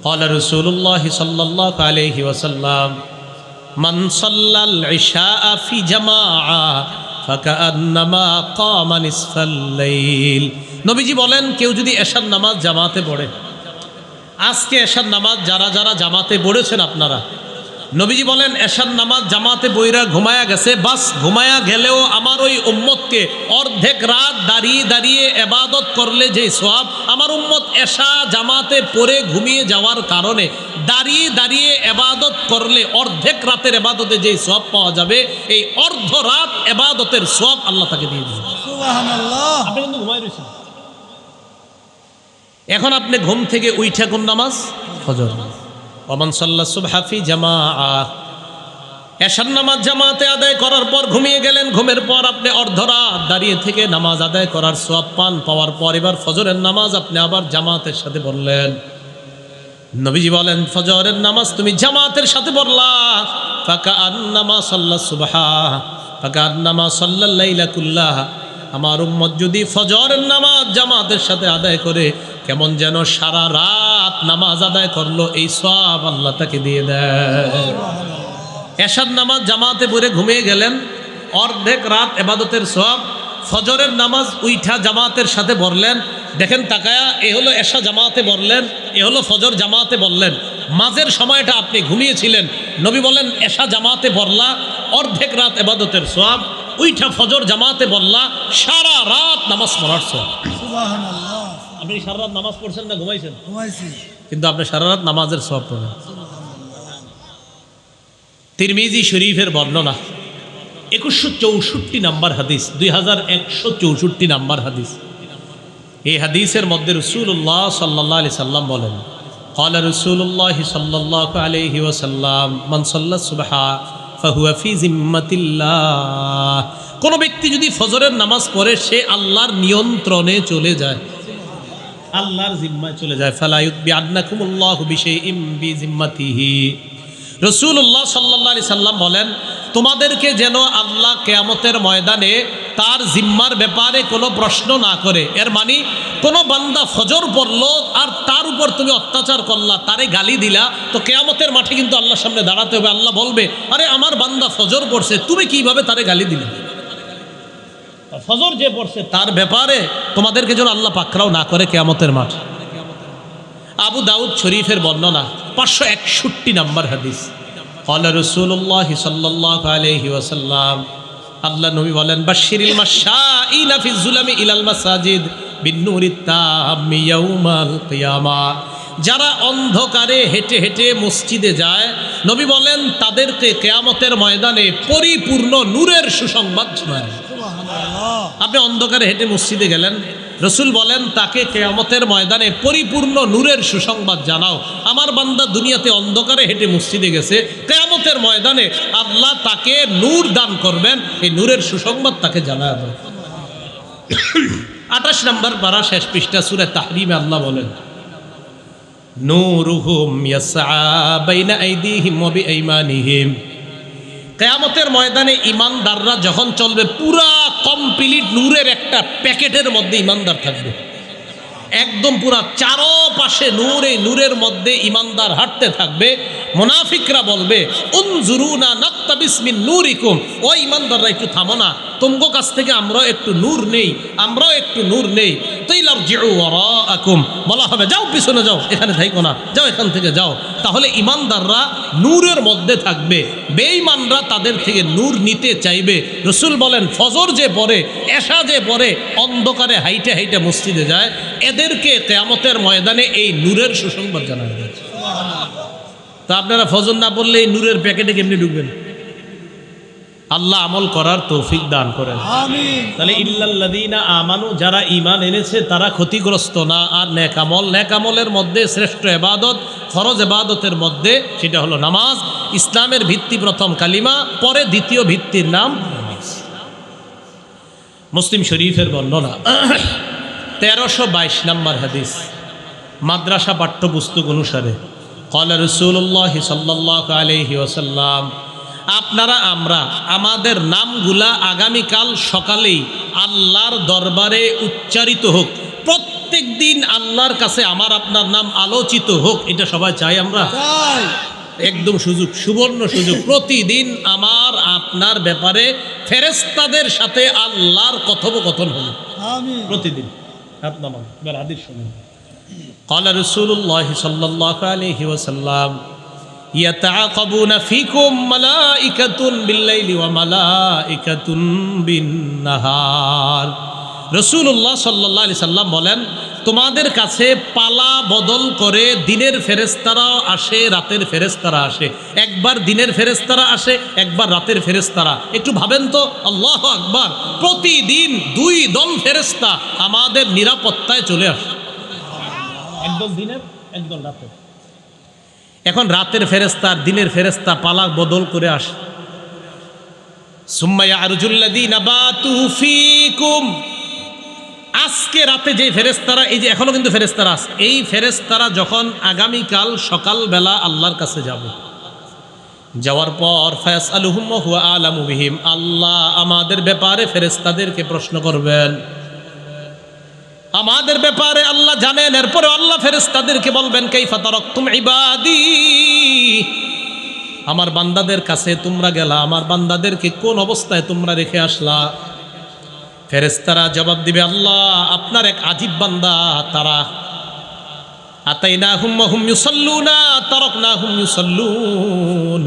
ক্বালা রাসূলুল্লাহ সাল্লাল্লাহু আলাইহি ওয়াসাল্লাম মান সাল্লাল ইশা ফি জামাআ ফাকান্নামা কামা নিসফাল লাইল। নবীজি বলেন, কেউ যদি এশার নামাজ জামাতে পড়ে, আজকে এশার নামাজ যারা যারা জামাতে পড়েছেন আপনারা, নবীজি বলেন এশার নামাজ জামাতে বইরা ঘুমায়া গেছে, বাস ঘুমায়া গেলেও আমার ওই উম্মতকে অর্ধেক রাত দাঁড়িয়ে দাঁড়িয়ে এবাদত করলে যে সওয়াব, আমার উম্মত এশা জামাতে পড়ে ঘুমিয়ে যাওয়ার কারণে দাঁড়িয়ে দাঁড়িয়ে এবাদত করলে অর্ধেক রাতের এবাদতে যে সওয়াব পাওয়া যাবে, এই অর্ধ রাত এবাদতের সওয়াব আল্লাহ তাকে দিয়ে দিবেন। সুবহানাল্লাহ। আপনি কিন্তু ঘুমায় রয়েছেন, এখন আপনি ঘুম থেকে উইঠা কোন নামাজ? ফজর। ওমান সাল্লা সুবহা ফি জামাআ, এশার নামাজ জামাতে আদায় করার পর ঘুমিয়ে গেলেন, ঘুমের পর আপনি অর্ধরাত দাঁড়িয়ে থেকে নামাজ আদায় করার সওয়াব পান। পাওয়ার পর এবার ফজরের নামাজ আপনি আবার জামাতের সাথে পড়লেন। নবীজি বলেন, ফজরের নামাজ তুমি জামাতের সাথে পড়লা, ফাকান্নামা সাল্লা সুবহা ফাকান্নামা সাল্লাল লাইলা কুল্লাহ, আমার উম্মত যদি ফজরের নামাজ জামাতের সাথে আদায় করে, কেমন যেন সারা রাত নামাজ আদায় করলো, এই সওয়াব আল্লাহ তাকে দিয়ে দেয়। এশার নামাজ জামাতে পড়ে ঘুমিয়ে গেলেন, অর্ধেক রাত ইবাদতের সওয়াব। ফজরের নামাজ উইঠা জামাতের সাথে পড়লেন, দেখেন তাকায়া, এ হলো এশা জামাতে পড়লেন, এ হলো ফজর জামাতে পড়লেন, মাঝের সময়টা আপনি ঘুমিয়েছিলেন। নবী বলেন এশা জামাতে পড়লা, অর্ধেক রাত ইবাদতের সওয়াব, উইঠা ফজর জামাতে পড়লা, সারা রাত নামাজ পড়ার সওয়াব। সুবহানাল্লাহ। আপনি সারা রাত নামাজ পড়ছেন না ঘুমাইছেন? ঘুমাইছি। কিন্তু আপনি সারা রাত নামাজের সওয়াব পাবেন। তিরমিজি শরীফের বর্ণনা 2164 নাম্বার হাদিস, 2164 নাম্বার হাদিস। এই হাদিসের মধ্যে রাসূলুল্লাহ সাল্লাল্লাহু আলাইহি সাল্লাম বলেন, ক্বালা রাসূলুল্লাহ সাল্লাল্লাহু আলাইহি ওয়াসাল্লাম মান সাল্লা সুবহা ফাহুয়া ফি জিম্মাতিল্লাহ, কোন ব্যক্তি যদি ফজরের নামাজ পড়ে সে আল্লাহর নিয়ন্ত্রণে চলে যায়, আল্লাহর জিম্মায় চলে যায়। ফালা ইউতবিআন্নাকুমুল্লাহু বিশাইইম বিজিম্মাতিহি, রাসূলুল্লাহ সাল্লাল্লাহু আলাইহি সাল্লাম বলেন, তোমাদেরকে যেন আল্লাহ কিয়ামতের ময়দানে তার জিম্মার ব্যাপারে কোনো প্রশ্ন না করে। এর মানে কোনো বান্দা ফজর পড়লো আর তার উপর তুমি অত্যাচার করলা, তারে গালি দিলা, তো কিয়ামতের মাঠে কিন্তু আল্লাহর সামনে দাঁড়াতে হবে। আল্লাহ বলবে, আরে আমার বান্দা ফজর পড়ছে, তুমি কিভাবে তারে গালি দিলে? ফজর যে পড়ছে তার ব্যাপারে তোমাদেরকে যেন আল্লাহ পাকড়াও না করে কিয়ামতের মাঠ। আবু দাউদ শরীফের বর্ণনা 561 নাম্বার হাদিস। ক্বালা রাসূলুল্লাহ সাল্লাল্লাহু আলাইহি ওয়াসাল্লাম, আল্লাহ নবী বলেন, বাশশিরিল মাশাইনা ফিজ যুলামি ইলাল মাসাজিদ বিন্নুরিত তাম্মি ইয়াউমাল কিয়ামা, যারা অন্ধকারে হেঁটে হেঁটে মসজিদে যায়, নবী বলেন তাদেরকে কিয়ামতের ময়দানে পরিপূর্ণ নূরের সুসংবাদ শোনায়। আপনি অন্ধকারে হেঁটে মসজিদে গেলেন, রসুল বলেন তাকে কিয়ামতের ময়দানে পরিপূর্ণ নূরের সুসংবাদ জানাও। আমার বান্দা দুনিয়াতে অন্ধকারে হেঁটে মসজিদে গেছে, কিয়ামতের ময়দানে আল্লাহ তাকে নূর দান করবেন, এই নূরের সুসংবাদ তাকে জানায় দেয়। 28 নম্বর পারা শেষ পৃষ্ঠা সূরা তাহরিমে আল্লাহ বলেন, নূরুহুম ইয়াসআ বাইনা আইদিহিম ওয়া বিআইমানিহিম, কিয়ামতের ময়দানে ইমানদাররা যখন চলবে পুরা কমপ্লিট নূরের একটা প্যাকেটের মধ্যে ইমানদার থাকবে। একদম পুরা চারপাশে নূর, এই নূরের মধ্যে ইমানদার হাঁটতে থাকবে। মুনাফিকরা বলবে উনজুরুনা নাক্তাবিস মিন নূরিকুম, ও ইমানদাররা একটু থামো না, তোমাগো কাছ থেকে আমরাও একটু নূর নেই, আমরাও একটু নূর নেই। তাইলারজিউ ওয়ারাআকুম, বলা হবে যাও পিছনে যাও, এখানে থাইকো না, যাও এখান থেকে যাও। তাহলে ইমানদাররা নূরের মধ্যে থাকবে, বেঈমানরা তাদের থেকে নূর নিতে চাইবে। রাসূল বলেন ফজর যে পড়ে, এশা যে পড়ে, অন্ধকারে হাইটে হাইটে মসজিদে যায়, এদেরকে কিয়ামতের ময়দানে এই নূরের সুসংবাদ জানানো হয়েছে। তা আপনারা ফজর না পড়লে এই নূরের প্যাকেটে কেমনি ঢুকবেন? আল্লাহ আমল করার তৌফিক দান করেন। আমিন। তাহলে ইল্লাল্লাযীনা আমানু, যারা ঈমান এনেছে তারা ক্ষতিগ্রস্ত না। আর নেক আমল, নেক আমলের মধ্যে শ্রেষ্ঠ ইবাদত, ফরজ ইবাদতের মধ্যে সেটা হলো নামাজ। ইসলামের ভিত্তি প্রথম কালিমা, পরে দ্বিতীয় ভিত্তির নাম নামাজ। মুসলিম শরীফের বর্ণনা 1322 নম্বর হাদিস, মাদ্রাসা পাঠ্যপুস্তক অনুসারে ক্বালা রাসূলুল্লাহ সাল্লাল্লাহু আলাইহি ওয়াসাল্লাম, আপনারা আমরা আমাদের নামগুলা আগামীকাল সকালেই আল্লাহর দরবারে উচ্চারিত হোক, প্রত্যেক দিন আল্লাহর কাছে আমার আপনার নাম আলোচিত হোক, এটা সবাই চাই আমরা। চাই। একদম সুযোগ, সুবর্ণ সুযোগ। প্রতিদিন আমার আপনার ব্যাপারে ফেরেশতাদের সাথে আল্লাহর কথোপকথন হলো আমিন। প্রতিদিন। হাত নামান, এবার হাদিস শুনুন। قال رسول الله صلى الله عليه وسلم يتعاقبون فيكم ملائكة بالليل وملائكة بالنهار। রাসূলুল্লাহ সাল্লাল্লাহু আলাইহি সাল্লাম বলেন, তোমাদের কাছে পালা বদল করে দিনের ফেরেশতারা আসে, রাতের ফেরেশতারা আসে। একবার দিনের ফেরেশতারা আসে, একবার রাতের ফেরেশতারা। একটু ভাবেন তো, আল্লাহু আকবার, প্রতিদিন দুই দল ফেরেশতা আমাদের নিরাপত্তায় চলে আসে, একদল দিনের, একদল রাতের। এখন রাতের ফেরেশতা আর দিনের ফেরেশতা পালা বদল করে আসে। সুম্মা ইয়ারজুল্লাযীনা বাতু ফীকুম, আজকে রাতে যে ফেরেশতারা, এই যে এখনো কিন্তু ফেরেশতারা আছে, এই ফেরেশতারা যখন আগামীকাল সকালবেলা আল্লাহর কাছে যাবে, যাওয়ার পর ফায়াসআলুহুম ওয়া হুয়া আলামু বিহিম, আল্লাহ আমাদের ব্যাপারে ফেরেশতাদেরকে প্রশ্ন করবেন, আমাদের ব্যাপারে আল্লাহ জানেন। এরপরে আল্লাহ ফেরেশতাদেরকে বলবেন কাইফা তারাকতুম ইবাদি, আমার বান্দাদের কাছে তোমরা গেলা, আমার বান্দাদেরকে কোন অবস্থায় তোমরা রেখে আসলা? ফেরেশতারা জবাব দিবে, আল্লাহ আপনার এক আজীব বান্দা, তারা আতাইনাহুম ওয়া হুম ইউসাল্লুনা তারাকনাহুম ইউসাল্লুন,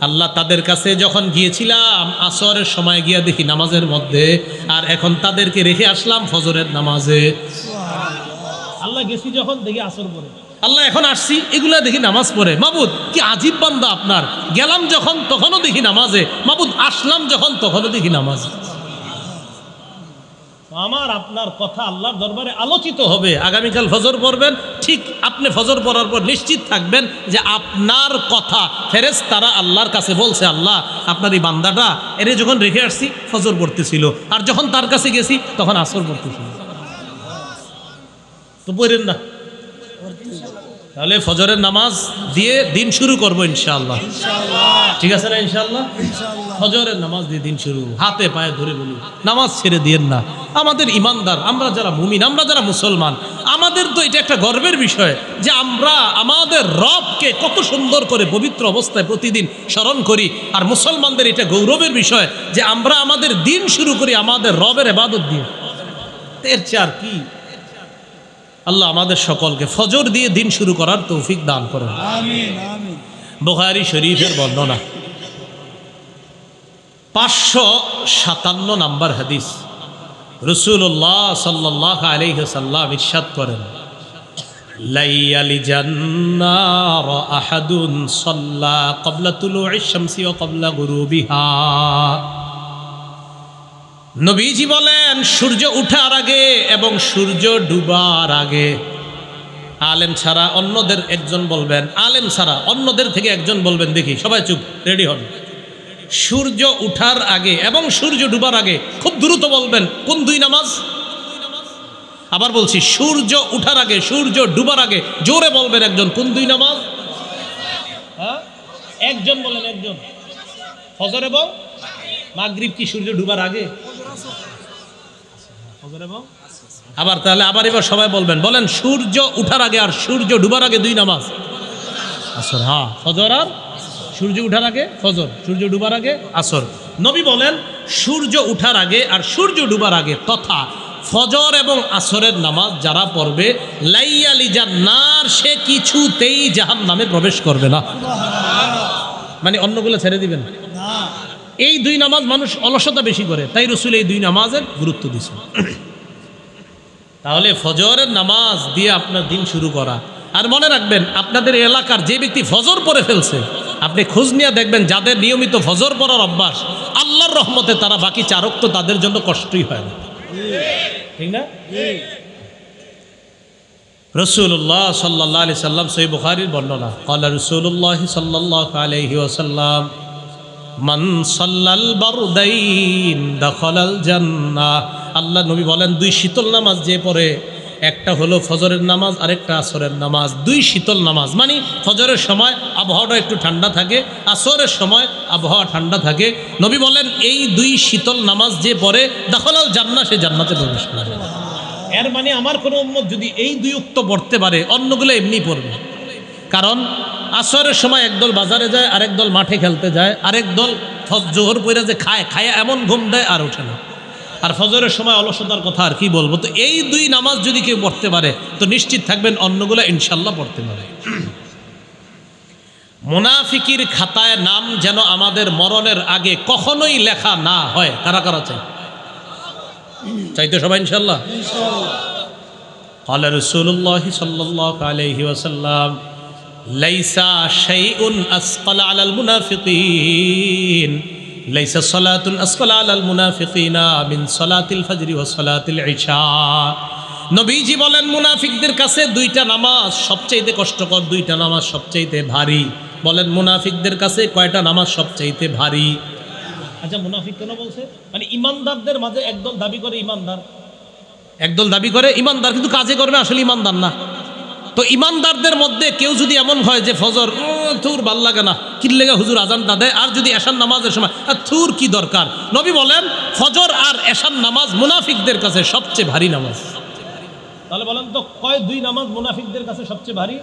আল্লাহ তাদের কাছে যখন গিয়েছিলাম আসরের সময় গিয়া দেখি নামাজের মধ্যে, আর এখন তাদেরকে রেখে আসলাম ফজরের নামাজে। আল্লাহ গেছি যখন দেখি আসর পড়ে, আল্লাহ এখন আসছি এগুলা দেখি নামাজ পড়ে। মাবুদ কি আজীব বান্দা আপনার, গেলাম যখন তখনও দেখি নামাজে, মাবুদ আসলাম যখন তখনও দেখি নামাজে। আমার আপনার কথা আল্লাহর দরবারে আলোচিত হবে। আগামীকাল ফজর পড়বেন, ঠিক আপনি ফজর পড়ার পর নিশ্চিত থাকবেন যে আপনার কথা ফেরেশতারা আল্লাহর কাছে বলছে, আল্লাহ আপনার এই বান্দাটা এর যখন রেখে আসছি ফজর পড়তেছিল, আর যখন তার কাছে গেছি তখন আসর পড়তেছিল। তো পড়েন না, তাহলে ফজরের নামাজ দিয়ে দিন শুরু করবো ইনশাআল্লাহ। ঠিক আছে না? ইনশাআল্লাহ ফজরের নামাজ দিয়ে দিন শুরু। হাতে পায়ে ধরে বলি, নামাজ ছেড়ে দিয়েন না। আমাদের ইমানদার, আমরা যারা মুমিন, আমরা যারা মুসলমান, আমাদের তো এটা একটা গর্বের বিষয় যে আমরা আমাদের রবকে কত সুন্দর করে পবিত্র অবস্থায় প্রতিদিন স্মরণ করি। আর মুসলমানদের এটা গৌরবের বিষয় যে আমরা আমাদের দিন শুরু করি আমাদের রবের ইবাদত দিয়ে। এর চেয়ে আর কি? আল্লাহ আমাদের সকলকে ফজর দিয়ে দিন শুরু করার তৌফিক দান করেন। আমিন আমিন। বুখারী শরীফের বর্ণনা 557 নম্বর হাদিস, রাসূলুল্লাহ সাল্লাল্লাহু আলাইহি ওয়াসাল্লাম ইরশাদ করেন, লাইয়ালি জান্নার আহাদুন সাল্লা ক্বাবলা তুলুইশ শামসি ওয়া ক্বাবলা গুরুবিহা। নবীজি বলেন সূর্য ওঠার আগে এবং সূর্য ডুবার আগে, আলেম ছাড়া অন্যদের একজন বলবেন, আলেম ছাড়া অন্যদের থেকে একজন বলবেন, দেখি সবাই চুপ, রেডি হন। সূর্য উঠার আগে এবং সূর্য ডুবার আগে, খুব দ্রুত বলবেন কোন দুই নামাজ? আবার বলছি, সূর্য উঠার আগে সূর্য ডুবার আগে, জোরে বলবেন একজন, কোন দুই নামাজ? হ্যাঁ, একজন বলেন, একজন। ফজর এবং মাগরিব কি সূর্য ডুবার আগে? ফজর এবং আবার তাহলে এবার সবাই বলেন সূর্য উঠার আগে আর সূর্য ডুবার আগে দুই নামাজ আসর। হ্যাঁ, ফজর আর সূর্য উঠার আগে ফজর, সূর্য ডুবার আগে আসর। নবী বলেন সূর্য উঠার আগে আর সূর্য ডুবার আগে তথা ফজর এবং আসরের নামাজ যারা পড়বে লাইয়ালি জান্নার, সে কিছুতেই জাহান্নামে প্রবেশ করবে না। মানে অন্যগুলো ছেড়ে দিবেন। না। এই দুই নামাজ মানুষ অলসতা বেশি করে, তাই রসুল এই দুই নামাজের গুরুত্ব দিয়েছে। তাহলে ফজরের নামাজ দিয়ে আপনার দিন শুরু করা। আর মনে রাখবেন, আপনাদের এলাকার যে ব্যক্তি ফজর পড়ে ফেলছে, আপনি খোঁজ নিয়ে দেখবেন যাদের নিয়মিত ফজর পড়ার অভ্যাস, আল্লাহর রহমতে তারা বাকি চারক তো তাদের জন্য কষ্টই হয় না, ঠিক না? রাসূলুল্লাহ সাল্লাল্লাহু আলাইহি সাল্লাম, সহিহ বুখারীর বর্ণনা, ক্বালা রাসূলুল্লাহ সাল্লাল্লাহু আলাইহি ওয়াসাল্লাম মান সাল্লাল বারদাইন দাখালাল জান্নাহ। আল্লাহ নবী বলেন দুই শীতল নামাজ যে পড়ে, একটা হলো ফজরের নামাজ আর একটা আসরের নামাজ। দুই শীতল নামাজ মানে ফজরের সময় আবহাওয়াটা একটু ঠান্ডা থাকে, আসরের সময় আবহাওয়া ঠান্ডা থাকে। নবী বলেন এই দুই শীতল নামাজ যে পড়ে দাখালাল জান্নাহ, সে জান্নাতে প্রবেশ করে। এর মানে আমার কোনো উম্মত যদি এই দুই উক্ত পড়তে পারে, অন্যগুলো এমনি পড়বে। কারণ আসরের সময় একদল বাজারে যায়, আরেক দল মাঠে খেলতে যায়, আরেক দল জোহর পইরা যে খায় এমন ঘুম দেয় আর ওঠে না। আর ফজরের সময় অলসতার কথা আর কি বলবো। তো এই দুই নামাজ যদি কেউ পড়তে পারে তো নিশ্চিত থাকবেন অন্যগুলো ইনশাল্লাহ পড়তে পারে। মুনাফিকির খাতায় নাম যেন আমাদের মরণের আগে কখনোই লেখা না হয়। কারা কারা চাইতো সবাই ইনশাল্লাহ। ক্বালা রাসূলুল্লাহ সাল্লাল্লাহু আলাইহি ওয়াসাল্লাম লাইসা শাইউন আসকালা আলাল মুনাফিকিন, লাইসা সালাতুন আসকালা আলাল মুনাফিকিনা মিন সালাতিল ফজরি ওয়া সালাতিল ইশা। নবীজি বলেন মুনাফিকদের কাছে দুইটা নামাজ সবচাইতে কষ্টকর, দুইটা নামাজ সবচাইতে ভারী। বলেন মুনাফিকদের কাছে কয়টা নামাজ সবচাইতে ভারী? আচ্ছা, মুনাফিক কেন বলছে? মানে ইমানদারদের মাঝে একদল দাবি করে ইমানদার, একদল দাবি করে ইমানদার, কিন্তু কাজে করবে আসলে ইমানদার না। তো ইমানদারদের মধ্যে কেউ যদি এমন হয় যে ফজর থুর ভাল লাগে না, কিল্লেগা হুজুর আজানটা দেয়, আর যদি এশার নামাজের সময় থুর কি দরকার। নবী বলেন ফজর আর এশার নামাজ মুনাফিকদের কাছে সবচেয়ে ভারী নামাজ। তাহলে বলেন তো কয় দুই নামাজ মুনাফিকদের কাছে সবচেয়ে ভারী?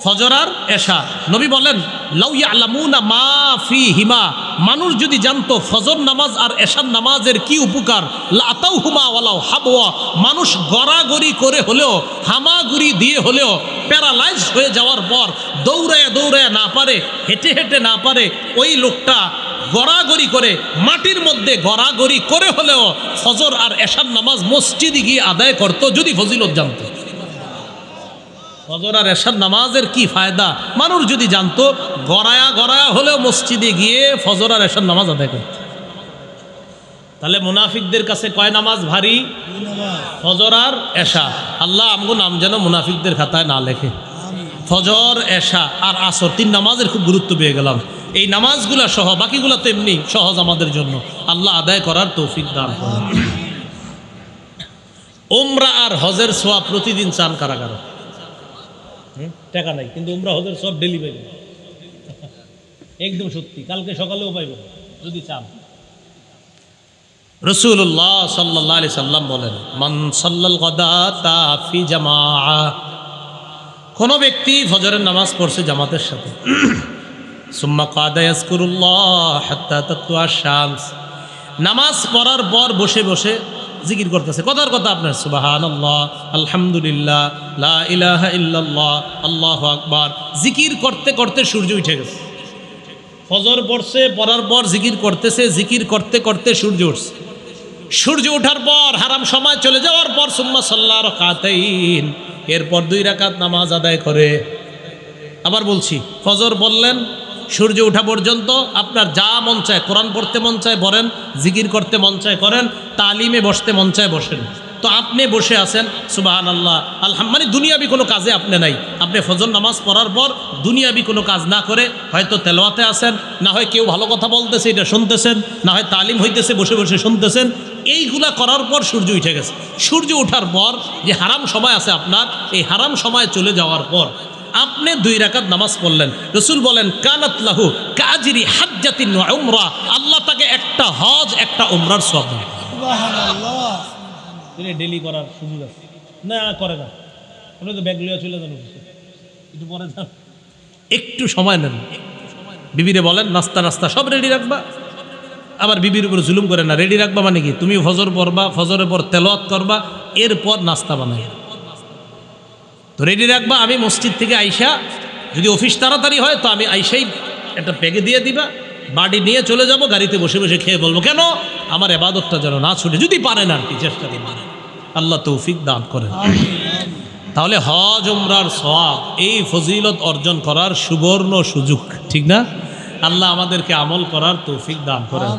ফজর আর এশা। নবী বলেন লাউ ইয়ালামুনা মা ফীহিমা, মানুষ যদি জানতো ফজর নামাজ আর এশার নামাজের কি উপকার, লাতাউহুমা ওয়ালাউ হাবওয়া, মানুষ গড়াগড়ি করে হলেও, হামাগুড়ি দিয়ে হলেও, প্যারালাইজ হয়ে যাওয়ার পর দৌড়ায় দৌড়ায় না পারে, হেঁটে হেঁটে না পারে, ওই লোকটা গড়াগড়ি করে মাটির মধ্যে গড়াগড়ি করে হলেও ফজর আর এশার নামাজ মসজিদে গিয়ে আদায় করত যদি ফজিলত জানত। ফজর আর এশার নামাজের কি ফায়দা মানুষ যদি জানতো, গড়ায়া গড়ায়া হলেও মসজিদে গিয়ে ফজর আর এশার নামাজ আদায় করত। তাহলে মুনাফিকদের কাছে কয় নামাজ ভারী? ফজর আর এশা। আল্লাহ আমগো নাম যেন মুনাফিকদের খাতায় না লেখে। ফজর, এশা আর আসর, তিন নামাজের খুব গুরুত্ব পেয়ে গেলাম। এই নামাজগুলা সহ বাকিগুলা তো এমনি সহজ আমাদের জন্য, আল্লাহ আদায় করার তৌফিক দান করেন। উমরা আর হজের সওয়াব প্রতিদিন চান কারা কারা? টাকা নাই কিন্তু উমরা হজের সওয়াব ডেলি পাইবেন, একদম সত্যি, কালকে সকালেও পাইবেন যদি চান। রাসূলুল্লাহ সাল্লাল্লাহু আলাইহি সাল্লাম বলেন মান সাল্লাল গাদাতা ফি জামাআ, কোন ব্যক্তি ফজরের নামাজ পড়ছে জামাতের সাথে, সুম্মা কাদা ইয়াজকুরুল্লাহ হাত্তা তাতলুআ শামস, নামাজ পড়ার পর বসে বসে জিকির করতেছে, কথার কথা আপনার সুবহানাল্লাহ, আলহামদুলিল্লাহ, লা ইলাহা ইল্লাল্লাহ, আল্লাহু আকবার, জিকির করতে করতে সূর্য উঠে গেছে। ফজর পড়ছে, পড়ার পর জিকির করতেছে, জিকির করতে করতে সূর্য উঠছে। সূর্য ওঠার পর হারাম সময় চলে যাওয়ার পর সুম্মা সাল্লা রাকাতাইন, এরপর 2 রাকাত নামাজ আদায় করে। আবার বলছি, ফজর বললেন, সূর্য ওঠা পর্যন্ত আপনার যা মন চায়, কোরআন পড়তে মন চায় পড়েন, জিকির করতে মন চায় করেন, তালিমে বসতে মন চায় বসেন। তো আপনি বসে আছেন সুবহানাল্লাহ আলহামদুলিল্লাহ, মানে দুনিয়াবি কোনো কাজে আপনি নাই, আপনি ফজর নামাজ পড়ার পর দুনিয়াবি কোনো কাজ না করে হয়তো তেলাওয়াতে আছেন, না হয় কেউ ভালো কথা বলতেছে এটা শুনতেছেন, না হয় তালিম হইতেছে বসে বসে শুনতেছেন। এইগুলা করার পর সূর্য উঠে গেছে। সূর্য ওঠার পর যে হারাম সময় আছে আপনার, এই হারাম সময় চলে যাওয়ার পর আপনি 2 রাকাত নামাজ পড়লেন। রাসূল বলেন কানাত লাহু কাজরি হাজ্জাতিন ওয়া উমরা, আল্লাহ তাকে একটা হজ একটা উমরার সওয়াব দেন। সুবহানাল্লাহ। ডেলি করার সুযোগ আছে না? করে না, আপনি তো ব্যাগ লিয়ে চলে যান অফিসে, একটু পরে যান, একটু সময় নেন। বিবিরে বলেন নাস্তা নাস্তা সব রেডি রাখবা, আবার বিবির উপর জুলুম করে না। রেডি রাখবা মানে কি, তুমি ফজর পড়বা, ফজরের পর তেলাওয়াত করবা, এরপর নাস্তা বানাই তো রেডি রাখবা। আমি মসজিদ থেকে আইসা, যদি অফিস তাড়াতাড়ি হয় তো আমি আইসাই একটা প্যাকে দিয়ে দিবা, বাড়ি নিয়ে চলে যাব, গাড়িতে বসে বসে খেয়ে বলবো কেন আমার ইবাদতটা যেন না ছুটে, যদি পারেন আর কি চেষ্টা করবেন, আল্লাহ তৌফিক দান করেন। তাহলে হজ উমরার সওয়াব, এই ফজিলত অর্জন করার সুবর্ণ সুযোগ, ঠিক না? আল্লাহ আমাদেরকে আমল করার তৌফিক দান করেন।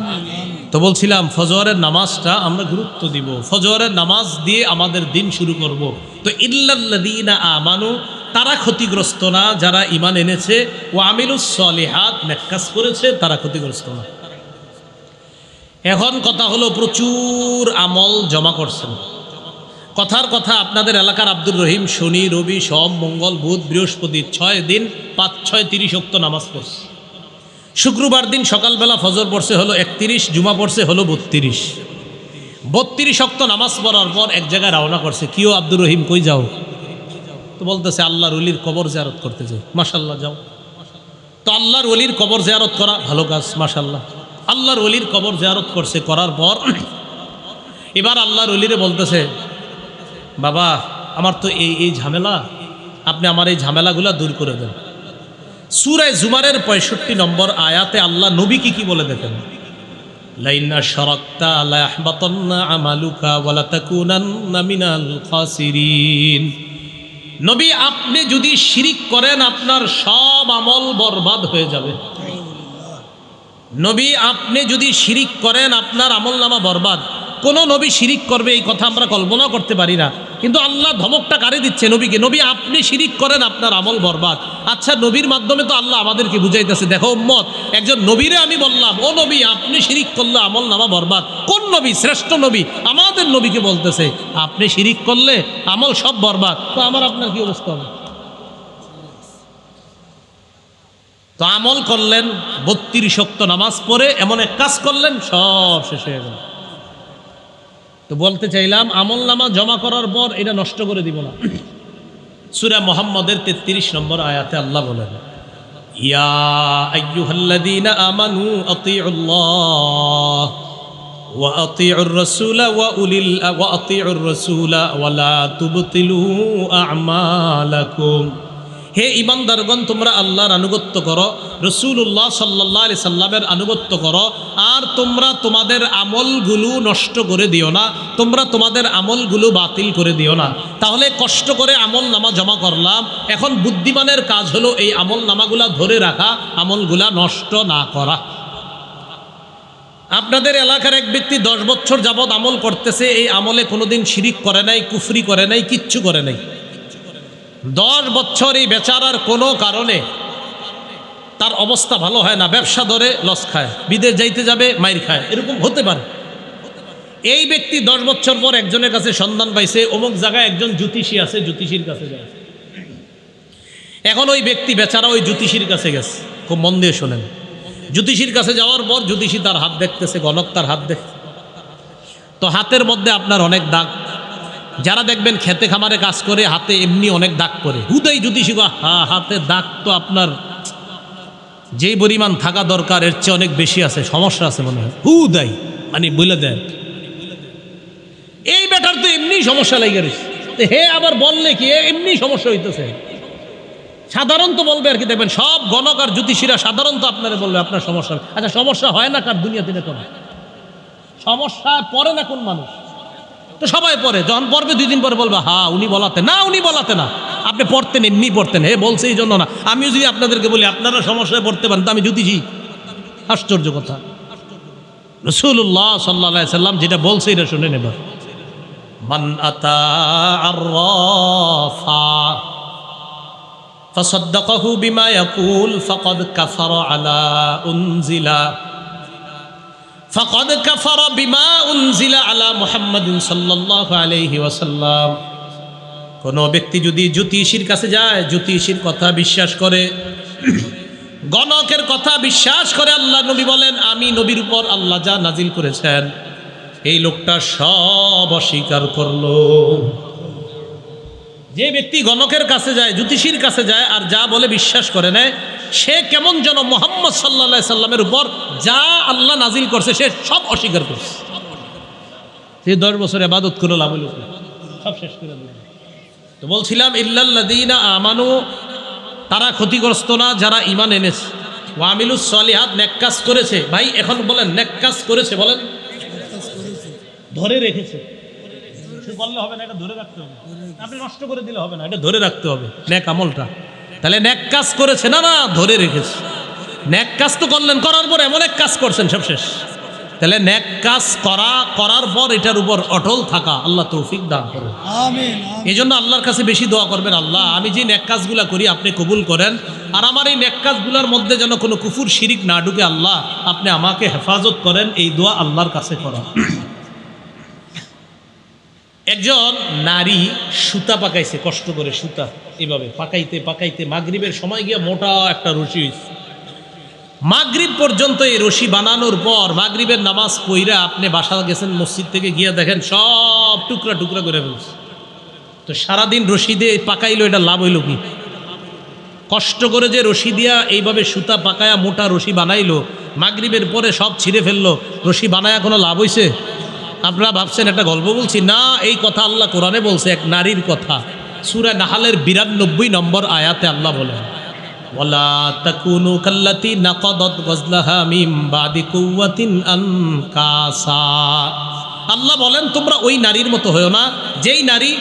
তো বলছিলাম ফজরের নামাজটা আমরা গুরুত্ব দিব, ফজরের নামাজ দিয়ে আমাদের দিন শুরু করব। তো ইল্লাল্লাযীনা আমানু, তারা ক্ষতিগ্রস্ত না যারা ঈমান এনেছে, ও আমিলুস সলিহাত, নেক কাজ করেছে, তারা ক্ষতিগ্রস্ত না। এখন কথা হলো প্রচুর আমল জমা করছেন। কথার কথা, আপনাদের এলাকার আব্দুর রহিম শনি রবি সোম মঙ্গল বুধ বৃহস্পতি 6 দিন 5 6 30 ওয়াক্ত নামাজ পড়ছে। শুক্রবার দিন সকালবেলা ফজর পড়ছে হলো 31, জুমা পড়ছে হলো 32। 32 ওয়াক্ত নামাজ পড়ার পর এক জায়গায় রওনা করছে। কিও আব্দুর রহিম, কই যাও? তো বলতেছে আল্লাহর ওলির কবর জিয়ারত করতে যাই। মাশাল্লাহ, যাও। তো আল্লাহর ওলির কবর জিয়ারত করা ভালো কাজ, মাশাল্লাহ। আল্লাহর ওলির কবর জিয়ারত করছে, করার পর এবার আল্লাহর ওলিরে বলতেছে, বাবা আমার তো এই ঝামেলা, আপনি আমার এই ঝামেলাগুলো দূর করে দেন। সূরা জুমারের 65 নম্বর আয়াতে আল্লাহ নবীকে কি বলে দেখেন, লাইন আশরাকতা লা ইয়াহবাতান্না আমালুকা ওয়া লা তাকুনান্না মিনাল খাসিরিন। নবী, আপনি যদি শিরিক করেন আপনার সব আমল বরবাদ হয়ে যাবে। নবী, আপনি যদি শিরিক করেন আপনার আমলনামা বরবাদ। কোন নবী শিরিক করবে এই কথা আমরা কল্পনা করতে পারি না, কিন্তু আল্লাহ ধমকটা কারে দিচ্ছে নবীকে, নবী আপনি শিরিক করেন আপনার আমল বরবাদ। আচ্ছা, নবীর মাধ্যমে তো আল্লাহ আমাদেরকে বুঝাইতেছে, দেখো উম্মত, একজন নবীরে আমি বললাম, ও নবী আপনি শিরিক করলে আমল নামা বরবাদ। কোন নবী? শ্রেষ্ঠ নবী আমাদের নবীকে বলতেছে আপনি শিরিক করলে আমল সব বরবাদ। তো আমার আপনার কি অবস্থা হবে? তো আমল করলেন 32 ওয়াক্ত নামাজ পড়ে, এমন এক কাজ করলেন সব শেষ হয়ে গেল। তো বলতে চাইলাম আমল নামা জমা করার পর এটা নষ্ট করে দিব না। সূরা মুহাম্মদের 33 নম্বর আয়াতে আল্লাহ বলেন, ইয়া আইয়ুহাল্লাযীনা আমানু আতিউল্লাহ ওয়া আতিউর রাসূলা ওয়া আতিউর রাসূলা ওয়া লা তুবতিলু আ'মালাকুম। হে ঈমানদারগণ, তোমরা আল্লাহর আনুগত্য করো, রাসূলুল্লাহ সাল্লাল্লাহু আলাইহি সাল্লামের আনুগত্য করো, আর তোমরা তোমাদের আমলগুলো নষ্ট করে দিও না, তোমরা তোমাদের আমলগুলো বাতিল করে দিও না। তাহলে কষ্ট করে আমল নামা জমা করলাম, এখন বুদ্ধিমানের কাজ হলো এই আমল নামাগুলা ধরে রাখা, আমলগুলা নষ্ট না করা। আপনাদের এলাকার এক ব্যক্তি 10 বছর যাবৎ আমল করতেছে, এই আমলে কোনোদিন শিরিক করে নাই, কুফরি করে নাই, কিচ্ছু করে নাই। 10 বছর এই বেচারার কোনো কারণে তার অবস্থা ভালো হয় না, ব্যবসা ধরে লস খায়, বিদেশ যাইতে যাবে মাইর খায়, এরকম হতে পারে। এই ব্যক্তি 10 বছর পর একজনের কাছে সন্ধান পাইছে, অমুক জায়গায় একজন জ্যোতিষী আছে, জ্যোতিষীর কাছে যায়। এখন ওই ব্যক্তি বেচারা ওই জ্যোতিষীর কাছে গেছে, খুব মন দিয়ে শোনেন। জ্যোতিষীর কাছে যাওয়ার পর জ্যোতিষী তার হাত দেখতেছে, গণক তার হাত দেখছে। তো হাতের মধ্যে আপনার অনেক দাগ, যারা দেখবেন খেতে খামারে কাজ করে হাতে এমনি অনেক দাগ পরে, হুদাই জ্যোতিষী হাতে দাগ তো আপনার যেই পরিমাণ থাকা দরকার এর চেয়ে অনেক বেশি আছে, সমস্যা আছে মনে হয়, হুদাই মানে বলে দেন এই বেটার তো এমনি সমস্যা লেগে রয়েছে। হে আবার বললে কি এমনি সমস্যা হইতেছে, সাধারণত বলবে আর কি। দেখবেন সব গণক আর জ্যোতিষীরা সাধারণত আপনারা বলবে আপনার সমস্যা। আচ্ছা, সমস্যা হয় না কার দুনিয়াতে? কোন সমস্যা পড়ে না কোন মানুষ? তো সবাই পড়ে, যখন পড়বে 2 দিন পরে বলবে হ্যাঁ উনি বলাতে না, উনি বলাতে না, আপনি পড়তেন এমনি পড়তেন, হে বলছে এই জন্য না। আমিও যদি আপনাদেরকে বলি আপনারা সমস্যায় পড়তে পারেন, তো আমি জ্যোতিষী? আশ্চর্য কথা। রাসূলুল্লাহ সাল্লাল্লাহু আলাইহি সাল্লাম যেটা বলছে এটা শুনে নেব, মান আতা আররাফা ফাসাদ্দাকাহু বিমা ইয়াকুল ফাকাদ কাফারা আলা উনজিলা ফাকাদ কাফারা বিমা উনজিলা আলা মুহাম্মাদিন সাল্লাল্লাহু আলাইহি ওয়াসাল্লাম। কোন ব্যক্তি যদি জ্যোতিষীর কাছে যায়, জ্যোতিষীর কথা বিশ্বাস করে, গণকের কথা বিশ্বাস করে, আল্লাহ নবী বলেন আমি নবীর উপর আল্লাহ যা নাজিল করেছেন এই লোকটা সব অস্বীকার করলো। যে ব্যক্তি গণকের কাছে যায়, জ্যোতিষীর কাছে যায় আর যা বলে বিশ্বাস করে নেয়, সে কেমন যেন মুহাম্মদ সাল্লাল্লাহু আলাইহি সাল্লামের উপর যা আল্লাহ নাজিল করছে সে সব অস্বীকার করছে। সে 10 বছর ইবাদত করে লাভ হলো, সব শেষ করে দিল। তো বলছিলাম ইল্লাল্লাযীনা আমানু, তারা ক্ষতিগ্রস্ত না যারা ঈমান এনেছে, ওয়া আমিলুস সলিহাত, নেক কাজ করেছে। ভাই এখন বলেন নেক কাজ করেছে, বলেন ধরে রেখেছে। শুধু বললে হবে না, এটা ধরে রাখতে হবে। আপনি নষ্ট করে দিলে হবে না, এটা ধরে রাখতে হবে নেক আমলটা। তাহলে নেক কাজ করেছে না, না ধরে রেখেছে। নেক কাজ তো করলেন, করার পর এমন এক কাজ করছেন সব শেষ। তাহলে নেক কাজ করার পর এটার উপর অটল থাকা, আল্লাহ তৌফিক দান করুন। আমিন। এই জন্য আল্লাহর কাছে বেশি দোয়া করবেন, আল্লাহ আমি যে নেক কাজগুলা করি আপনি কবুল করেন, আর আমার এই নেক কাজগুলোর মধ্যে যেন কোনো কুফুর শিরিক না ঢুকে, আল্লাহ আপনি আমাকে হেফাজত করেন। এই দোয়া আল্লাহর কাছে করা। একজন নারী সুতা পাকাইছে, কষ্ট করে সুতা এইভাবে পাকাইতে পাকাইতে মাগরিবের সময় গিয়ে মোটা একটা রশি হয়েছে। মাগরিব পর্যন্ত এই রশি বানানোর পর মাগরিবের নামাজ পইরা আপনি বাসা গেছেন, মসজিদ থেকে গিয়ে দেখেন সব টুকরা টুকরা করে ফেলছে। তো সারাদিন রশি দিয়ে পাকাইলো, এটা লাভ হইল কি? কষ্ট করে যে রশি দিয়া এইভাবে সুতা পাকায়া মোটা রশি বানাইলো, মাগরিবের পরে সব ছিঁড়ে ফেললো, রশি বানায়া কোনো লাভ হইছে? আপনারা ভাবছেন একটা গল্প বলছি? না, এই কথা আল্লাহ কোরআনে বলছে, এক নারীর কথা। সূরা নাহালের 92 নম্বর আয়াতে আল্লাহ বলেন, ওয়ালা তাকুনু কাল্লাতী নাকাদাত গাজলাহা মিন বাদি কুওয়াতিন আনকাসা। আল্লাহ বলেন তোমরা ওই নারীর মতো হয়ো না, যেই নারী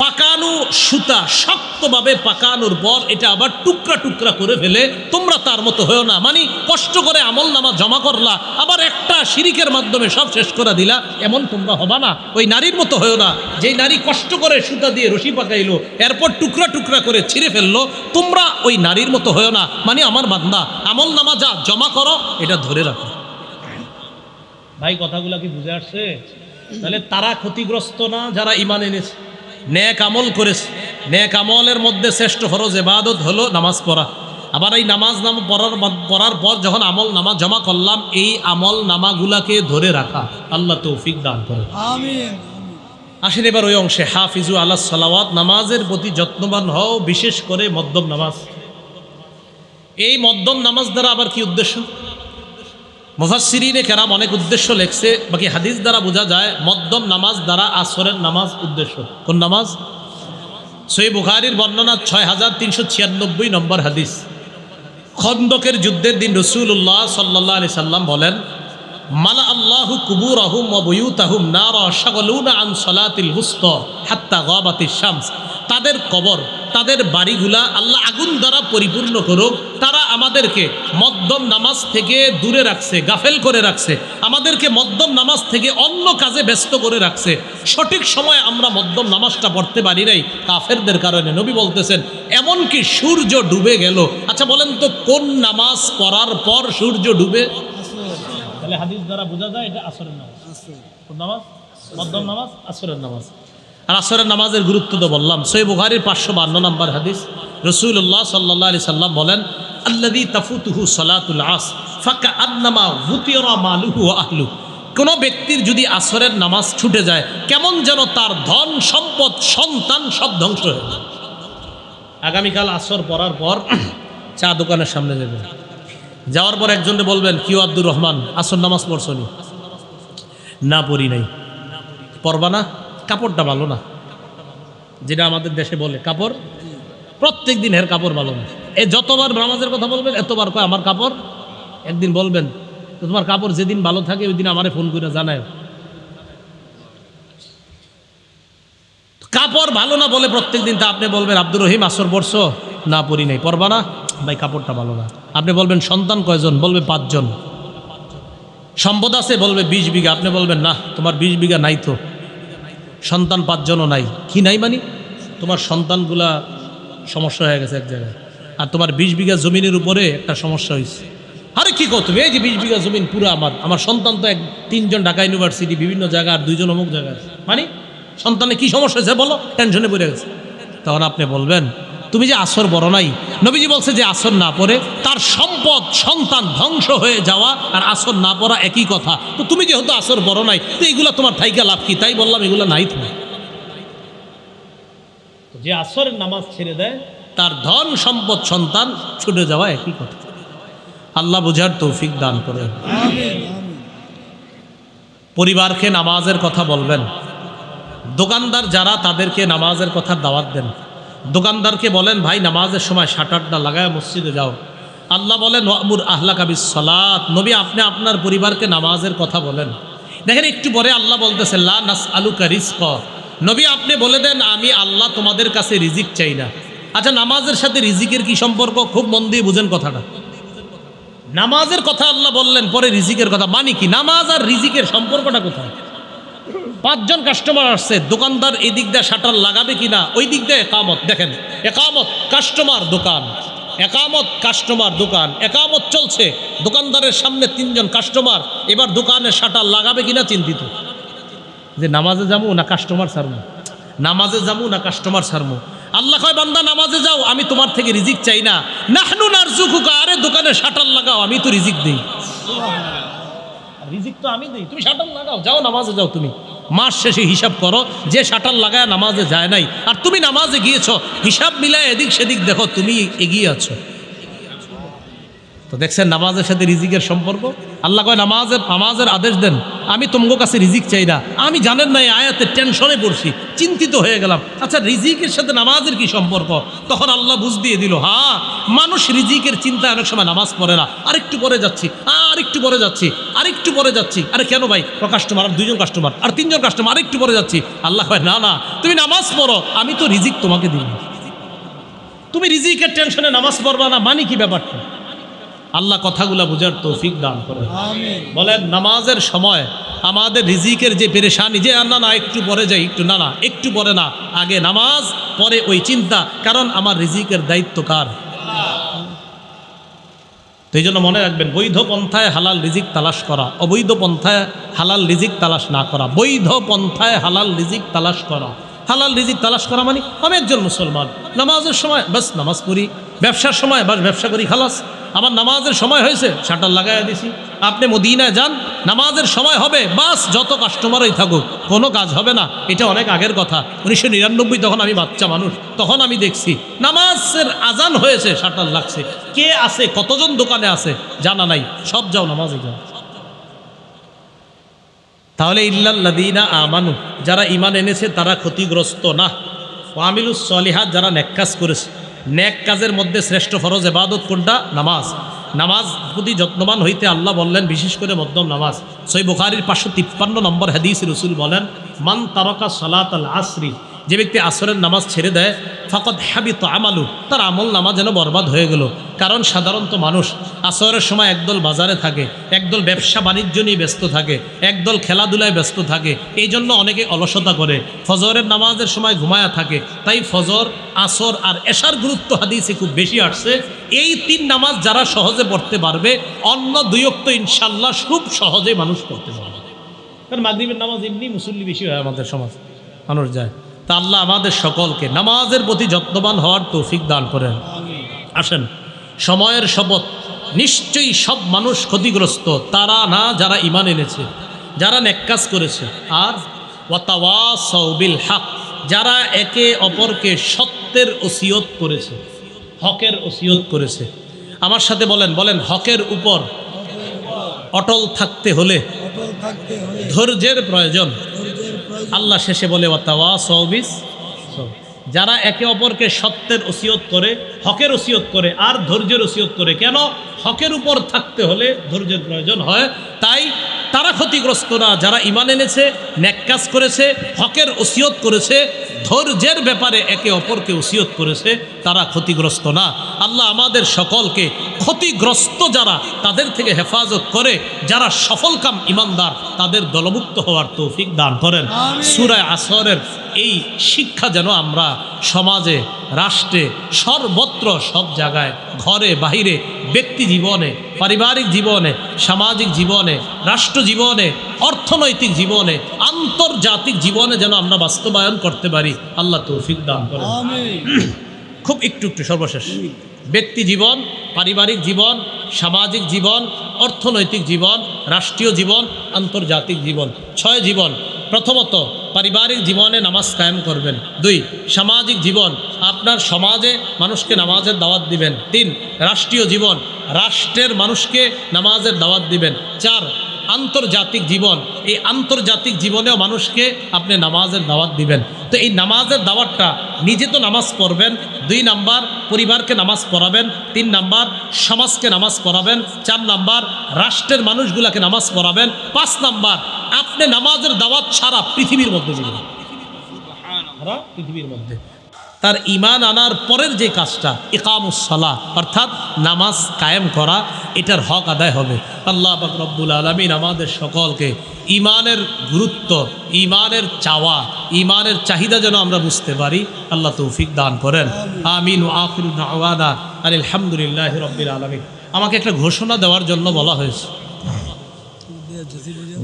পাকানো সুতা শক্তভাবে পাকানোর পর এটা আবার টুকরা টুকরা করে ফেলে, তোমরা তার মতো হয়ো না। মানে কষ্ট করে আমল নামা জমা করলা, আবার একটা শিরিকের মাধ্যমে সব শেষ করে দিলা, এমন তোমরা হবা না, ওই নারীর মতো হয়ো না। যেই নারী কষ্ট করে সুতা দিয়ে রশি পাকাইলো, এরপর টুকরা টুকরা করে ছিঁড়ে ফেললো, তোমরা ওই নারীর মতো হয়ো না। মানে আমার বান্দা আমল নামা যা জমা করো এটা ধরে রাখো। ভাই কথাগুলা কি বুঝে আসছে? তাহলে তারা ক্ষতিগ্রস্ত না যারা ঈমান এনেছে, নেক আমল করেছে। নেক আমলের মধ্যে শ্রেষ্ঠ ফরজ ইবাদত হলো নামাজ পড়া। আবার এই নামাজ পড়ার পর যখন আমল নামা জমা করলাম, এই আমল নামাগুলাকে ধরে রাখা, আল্লাহ তৌফিক দান করে। আমিন। আসেন এবার ওই অংশে, হাফিজু আলাস সালাওয়াত, নামাজের প্রতি যত্নবান হও, বিশেষ করে মধ্যম নামাজ। এই মধ্যম নামাজ দ্বারা আবার কি উদ্দেশ্য? মুফাসসিরিনে কেরাম অনেক উদ্দেশ্য লেখছে, বাকি হাদিস দ্বারা বোঝা যায় মধ্যম নামাজ দ্বারা আসরের নামাজ উদ্দেশ্য। কোন নামাজ? সহিহ বুখারীর বর্ণনা 6396 নম্বর হাদিস। খন্দকের যুদ্ধের দিন রাসূলুল্লাহ সাল্লাল্লাহু আলাইহি সাল্লাম বলেন, মালা আল্লাহু কুবুরাহুম ওয়া বুয়ুতাহুম নারা শাগালুনা আন সালাতিল উসতা হাত্তা গাবাতিশ শামস। তাদের কবর, তাদের বাড়িগুলা আল্লাহ আগুন দ্বারা পরিপূর্ণ করুক। তারা আমাদেরকে মধ্যম নামাজ থেকে দূরে রাখছে, গাফেল করে রাখছে, আমাদেরকে মধ্যম নামাজ থেকে অন্য কাজে ব্যস্ত করে রাখছে। সঠিক সময়ে আমরা মধ্যম নামাজটা পড়তে পারি নাই কাফেরদের কারণে। নবী বলতেছেন এমনকি সূর্য ডুবে গেল। আচ্ছা বলেন তো, কোন নামাজ পড়ার পর সূর্য ডুবে? তাহলে হাদিস দ্বারা বোঝা যায় এটা আসরের নামাজ। কোন নামাজ? মধ্যম নামাজ, আসরের নামাজ। আর আসরের নামাজের গুরুত্ব তো বললাম। সহিহ বুখারীর 552 নম্বর হাদিস, রাসূলুল্লাহ সাল্লাল্লাহু আলাইহি সাল্লাম বলেন, আল্লাযী তাফুতুহু সালাতুল আসর ফাকাআন্নামা গুতিরা মালুহু ওয়া আহলুহু। কোনো ব্যক্তির যদি আসরের নামাজ ছুটে যায়, কেমন যেন তার ধন সম্পদ সন্তান সব ধ্বংস হয়ে যায়। আগামীকাল আসর পড়ার পর চা দোকানের সামনে যাবেন, যাওয়ার পর একজনকে বলবেন, কিউ আব্দুর রহমান, আসর নামাজ পড়ছনি? না পড়ি নাই। পড়বা না? কাপড়টা ভালো না, যেটা আমাদের দেশে বলে কাপড়, প্রত্যেক দিন এর কাপড় ভালো না। এ যতবার নামাজের কথা বলবেন এতবার কয় আমার কাপড়। একদিন বলবেন তো তোমার কাপড় যেদিন ভালো থাকে ওই দিন আমারে ফোন করে জানায়। কাপড় ভালো না বলে প্রত্যেক দিন, তা আপনি বলবেন আব্দুর রহিম আসর পড়ছো? না পড়ি নাই। পড়বা না? ভাই কাপড়টা ভালো না। আপনি বলবেন সন্তান কয়জন? বলবে 5 জন। সম্পদ আছে? বলবে 20 বিঘা। আপনি বলবেন না, তোমার 20 বিঘা নাই তো, সন্তান 5 জনও নাই। কি নাই মানে? তোমার সন্তানগুলা সমস্যা হয়ে গেছে এক জায়গায়, আর তোমার 20 বিঘা জমিনের উপরে একটা সমস্যা হয়েছে। আরে কি কো তুমি? এই যে 20 বিঘা জমিন পুরো আমার সন্তান তো 3 জন ঢাকা ইউনিভার্সিটি বিভিন্ন জায়গা, আর 2 জন অমুক জায়গায়। মানে সন্তানে কি সমস্যা হয়েছে বলো? টেনশনে পড়ে গেছে। তখন আপনি বলবেন তুমি যে আসর বড় নাই, নবীজি বলছে যে আসর না পড়ে তার সম্পদ সন্তান ধ্বংস হয়ে যাওয়া আর আসর না পড়া একই কথা। তো তুমি যেহেতু আসর বড় নাই, তো এইগুলা তোমার থাইকা লাভ কি? তাই বললাম এগুলো নাই তোমার। যে আসরের নামাজ ছেড়ে দেয় তার ধন সম্পদ সন্তান ছুটে যাওয়া একই কথা। আল্লাহ বুঝার তৌফিক দান করে। আমিন আমিন। পরিবারকে নামাজের কথা বলবেন। দোকানদার যারা, তাদেরকে নামাজের কথা দাওয়াত দেন। দোকানদারকে বলেন, ভাই নামাজের সময় শাটারটা লাগায় মসজিদে যাও। আল্লাহ বলেন ওয়ামুর আহলাকা বিসসালাত, নবী আপনি আপনার পরিবারকে নামাজের কথা বলেন। দেখেন একটু পরে আল্লাহ বলতেছে লা নাসআলুকা রিজকা, নবী আপনি বলে দেন আমি আল্লাহ তোমাদের কাছে রিজিক চাই না। আচ্ছা, নামাজের সাথে রিজিকের কি সম্পর্ক? খুব মন দিয়ে বুঝেন কথাটা। নামাজের কথা আল্লাহ বললেন, পরে রিজিকের কথা, মানে কি? নামাজ আর রিজিকের সম্পর্কটা কোথায়? 5 জন কাস্টমার আসছে, দোকানদার এই দিক দিয়ে শাটার লাগাবে কিনা, ওই দিক দিয়ে একামত। দেখেন একামত কাস্টমার দোকান, একামত কাস্টমার দোকান, একামত চলছে, দোকানদারের সামনে 3 জন কাস্টমার, এবার দোকানের শাটার লাগাবে কিনা চিন্তিত, যে নামাজে যাবো না কাস্টমার ছাড়বো, নামাজে যাবো না কাস্টমার ছাড়বো। আল্লাহ কয় বান্দা নামাজে যাও, আমি তোমার থেকে রিজিক চাই না। নাহনু নারজুকুকা, আরে দোকানে শাটার লাগাও, আমি তো রিজিক দেই, রিজিক তো আমি দেই, তুমি শাটার লাগাও, যাও নামাজে যাও। তুমি মাস শেষে হিসাব করো, যে শাটার লাগায় নামাজে যায় নাই আর তুমি নামাজে গিয়েছো, হিসাব মিলায় এদিক সেদিক দেখো, তুমি এগিয়ে আছো। তো দেখছেন নামাজের সাথে রিজিকের সম্পর্ক। আল্লাহ কয় নামাজের আদেশ দেন, আমি তোমার কাছে রিজিক চাই না। আমি জানেন না এই আয়াতে টেনশনে পড়ছি, চিন্তিত হয়ে গেলাম, আচ্ছা রিজিকের সাথে নামাজের কি সম্পর্ক? তখন আল্লাহ বুঝ দিয়ে দিল, হ্যাঁ মানুষ রিজিকের চিন্তায় অনেক সময় নামাজ পড়ে না, আরেকটু পরে যাচ্ছি, আরেকটু পরে যাচ্ছি, আরেকটু পরে যাচ্ছি। আরে কেন ভাই? কাস্টমার আর 2 জন কাস্টমার আর 3 জন কাস্টমার, আরেকটু পরে যাচ্ছি। আল্লাহ কয় না না, তুমি নামাজ পড়ো, আমি তো রিজিক তোমাকে দিই। তুমি রিজিকের টেনশনে নামাজ পড়বা না, মানে কি ব্যাপারটা? আল্লাহ কথাগুলা বুঝার তৌফিক দান করে। আমিন। বলেন নামাজের সময় আমাদের রিজিকের যে পেরেশানি, যে না না একটু পরে যাই, একটু না না একটু পরে না, আগে নামাজ পরে ওই চিন্তা, কারণ আমার রিজিকের দায়িত্ব কার? তো এই জন্য মনে রাখবেন, বৈধ পন্থায় হালাল রিজিক তালাশ করা, অবৈধ পন্থায় হালাল রিজিক তালাশ না করা। বৈধ পন্থায় হালাল রিজিক তালাশ করা, হালাল রিজিক তালাশ করা মানে আমি একজন মুসলমান, নামাজের সময় বাস নামাজ পড়ি, ব্যবসার সময় বাস ব্যবসা করি, খালাস। আমার নামাজের সময় হয়েছে, শাটার লাগাইয়া দিছি। আপনি মদিনায় যান, নামাজের সময় হবে, বাস যত কাস্টমারই থাকুক কোনো কাজ হবে না। এটা অনেক আগের কথা, 1999, তখন আমি বাচ্চা মানুষ, তখন আমি দেখছি নামাজের আজান হয়েছে, শাটার লাগছে, কে আছে, কতজন দোকানে আছে জানা নাই, সব যাও নামাজে যাও। তাহলে ইল্লাল্লাযীনা আমানু, যারা ঈমান এনেছে তারা ক্ষতিগ্রস্ত না। ওয়া আমিলুস সলিহাত, যারা নেক কাজ করেছে। নেক কাজের মধ্যে শ্রেষ্ঠ ফরজ ইবাদত কোনটা? নামাজ। নামাজ প্রতি যত্নবান হইতে আল্লাহ বললেন, বিশেষ করে মধ্যম নামাজ। সহিহ বুখারীর 553 নম্বর হাদিস, রাসূল বলেন মান তারাকা সালাতাল আসরি, যে ব্যক্তি আসরের নামাজ ছেড়ে দেয়, ফাকাদ হাবিতা আমালু, তার আমল নামা যেন বরবাদ হয়ে গেল। কারণ সাধারণত মানুষ আসরের সময় একদল বাজারে থাকে, একদল ব্যবসা বাণিজ্য নিয়ে ব্যস্ত থাকে, একদল খেলাধুলায় ব্যস্ত থাকে, এই জন্য অনেকে অলসতা করে, ফজরের নামাজের সময় ঘুমায়া থাকে। তাই ফজর, আসর আর এশার গুরুত্ব হাদিসে খুব বেশি আসছে। এই 3 নামাজ যারা সহজে পড়তে পারবে, অন্য 2 ওয়াক্ত ইনশাল্লাহ খুব সহজে মানুষ পড়তে পারবে। কারণ মাগরিবের নামাজ এমনি মুসল্লি বেশি হয় আমাদের সমাজ, মানুষ যায়। তা আল্লাহ আমাদের সকলকে নামাজের প্রতি যত্নবান হওয়ার তৌফিক দান করেন। আসেন, সময়ের শপথ, নিশ্চয়ই সব মানুষ ক্ষতিগ্রস্ত তারা না যারা ঈমান এনেছে, যারা নেক কাজ করেছে, আর ওয়াতাওয়াসাউ বিল হক, যারা একে অপরকে সত্যের ওসিয়ত করেছে, হকের ওসিয়ত করেছে। আমার সাথে বলেন, হকের উপর অটল থাকতে হলে অটল থাকতে হলে ধৈর্যের প্রয়োজন। ধৈর্যের প্রয়োজন। আল্লাহ শেষে বলে ওয়াতাওয়াসাউ বিস সবর, যারা একে অপরকে সত্যের ওসিয়ত করে, হকের ওসিয়ত করে, আর ধৈর্যের ওসিয়ত করে। কেন? হকের উপর থাকতে হলে ধৈর্যের প্রয়োজন হয়। তাই তারা ক্ষতিগ্রস্ত না যারা ঈমান এনেছে, নেক কাজ করেছে, হকের ওসিয়ত করেছে, ধৈর্যের ব্যাপারে একে অপরকে ওসিয়ত করেছে, তারা ক্ষতিগ্রস্ত না। আল্লাহ আমাদের সকলকে ক্ষতিগ্রস্ত যারা, তাদের থেকে হেফাজত করে, যারা সফলকাম ঈমানদার, তাদের দলভুক্ত হওয়ার তৌফিক দান করেন। সূরা আসরের এই শিক্ষা যেন আমরা সমাজে, রাষ্ট্রে, সর্বত্র, সব জায়গায়, ঘরে বাহিরে, ব্যক্তি জীবনে, পারিবারিক জীবনে, সামাজিক জীবনে, রাষ্ট্র জীবনে, অর্থনৈতিক জীবনে, আন্তর্জাতিক জীবনে যেন আমরা বাস্তবায়ন করতে পারি। আল্লাহ তৌফিক দান করেন। আমিন। খুব একটু একটু সর্বশেষ। ব্যক্তি জীবন, পারিবারিক জীবন, সামাজিক জীবন, অর্থনৈতিক জীবন, রাষ্ট্রীয় জীবন, আন্তর্জাতিক জীবন, 6 জীবন। প্রথমত পারিবারিক জীবনে নামাজ কায়েম করবেন। 2 সামাজিক জীবন, আপনার সমাজে মানুষকে নামাজের দাওয়াত দিবেন। 3 রাষ্ট্রীয় জীবন, রাষ্ট্রের মানুষকে নামাজের দাওয়াত দিবেন। 4 আন্তর্জাতিক জীবন, এই আন্তর্জাতিক জীবনেও মানুষকে আপনি নামাজের দাওয়াত দিবেন। তো এই নামাজের দাওয়াতটা নিজে তো নামাজ পড়বেন, 2 নাম্বার পরিবারকে নামাজ পড়াবেন, 3 নাম্বার সমাজকে নামাজ পড়াবেন, 4 নাম্বার রাষ্ট্রের মানুষগুলাকে নামাজ পড়াবেন, 5 নাম্বার আপনি নামাজের দাওয়াত সারা পৃথিবীর মধ্যে দিবেন। সারা পৃথিবীর মধ্যে তার ঈমান আনার পরের যে কাজটা ইকামুস সালাহ, অর্থাৎ নামাজ কায়েম করা, এটার হক আদায় হবে। আল্লাহ পাক রব্বুল আলামিন আমাদের সকলকে ঈমানের গুরুত্ব, ঈমানের চাওয়া, ঈমানের চাহিদা যেন আমরা বুঝতে পারি, আল্লাহ তৌফিক দান করেন। আমিন ওয়া আখিরু দাওয়ানা আলহামদুলিল্লাহি রাব্বিল আলামিন। আমাকে একটা ঘোষণা দেওয়ার জন্য বলা হয়েছে।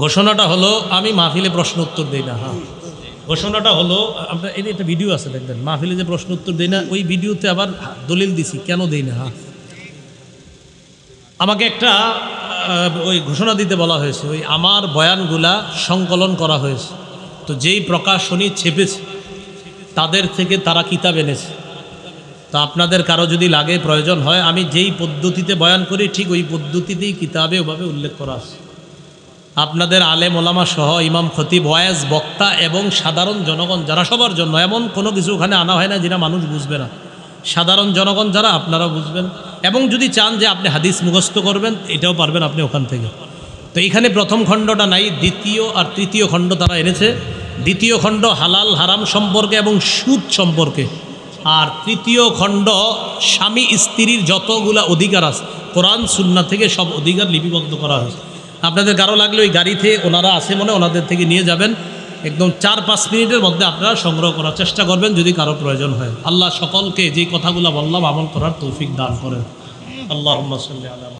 ঘোষণাটা হলো, আমি মাহফিলে প্রশ্ন উত্তর দিই না। হ্যাঁ, ঘোষণাটা হলো, আপনার এই একটা ভিডিও আছে দেখবেন, মাহফিলে যে প্রশ্ন উত্তর দিই না, ওই ভিডিওতে আবার দলিল দিছি কেন দিই না। হ্যাঁ, আমাকে একটা ওই ঘোষণা দিতে বলা হয়েছে, ওই আমার বয়ানগুলা সংকলন করা হয়েছে, তো যেই প্রকাশনী ছেপেছে তাদের থেকে তারা কিতাব এনেছে। তো আপনাদের কারো যদি লাগে, প্রয়োজন হয়, আমি যেই পদ্ধতিতে বয়ান করি ঠিক ওই পদ্ধতিতেই কিতাবে ওভাবে উল্লেখ করা আছে। আপনাদের আলেম ওলামা সহ ইমাম খতিব, ওয়াজ বক্তা এবং সাধারণ জনগণ যারা, সবার জন্য, এমন কোনো কিছু ওখানে আনা হয় না যেটা মানুষ বুঝবে না। সাধারণ জনগণ যারা, আপনারা বুঝবেন। এবং যদি চান যে আপনি হাদিস মুখস্থ করবেন, এটাও পারবেন আপনি ওখান থেকে। তো এখানে প্রথম খণ্ডটা নাই, দ্বিতীয় আর তৃতীয় খণ্ড তারা এনেছে। দ্বিতীয় খণ্ড হালাল হারাম সম্পর্কে এবং সুদ সম্পর্কে, আর তৃতীয় খণ্ড স্বামী স্ত্রীর যতগুলা অধিকার আছে কোরআন সুন্নাহ থেকে সব অধিকার লিপিবদ্ধ করা হয়েছে। আপনাদের কারো লাগলে ওই গাড়িতে ওনারা আছে মনে, ওনাদের থেকে নিয়ে যাবেন। একদম 4-5 মিনিটের মধ্যে আপনারা সংগ্রহ করার চেষ্টা করবেন যদি কারো প্রয়োজন হয়। আল্লাহ সকলকে যে কথাগুলো বললাম আমল করার তৌফিক দান করেন। আল্লাহুম্মা সাল্লি আলা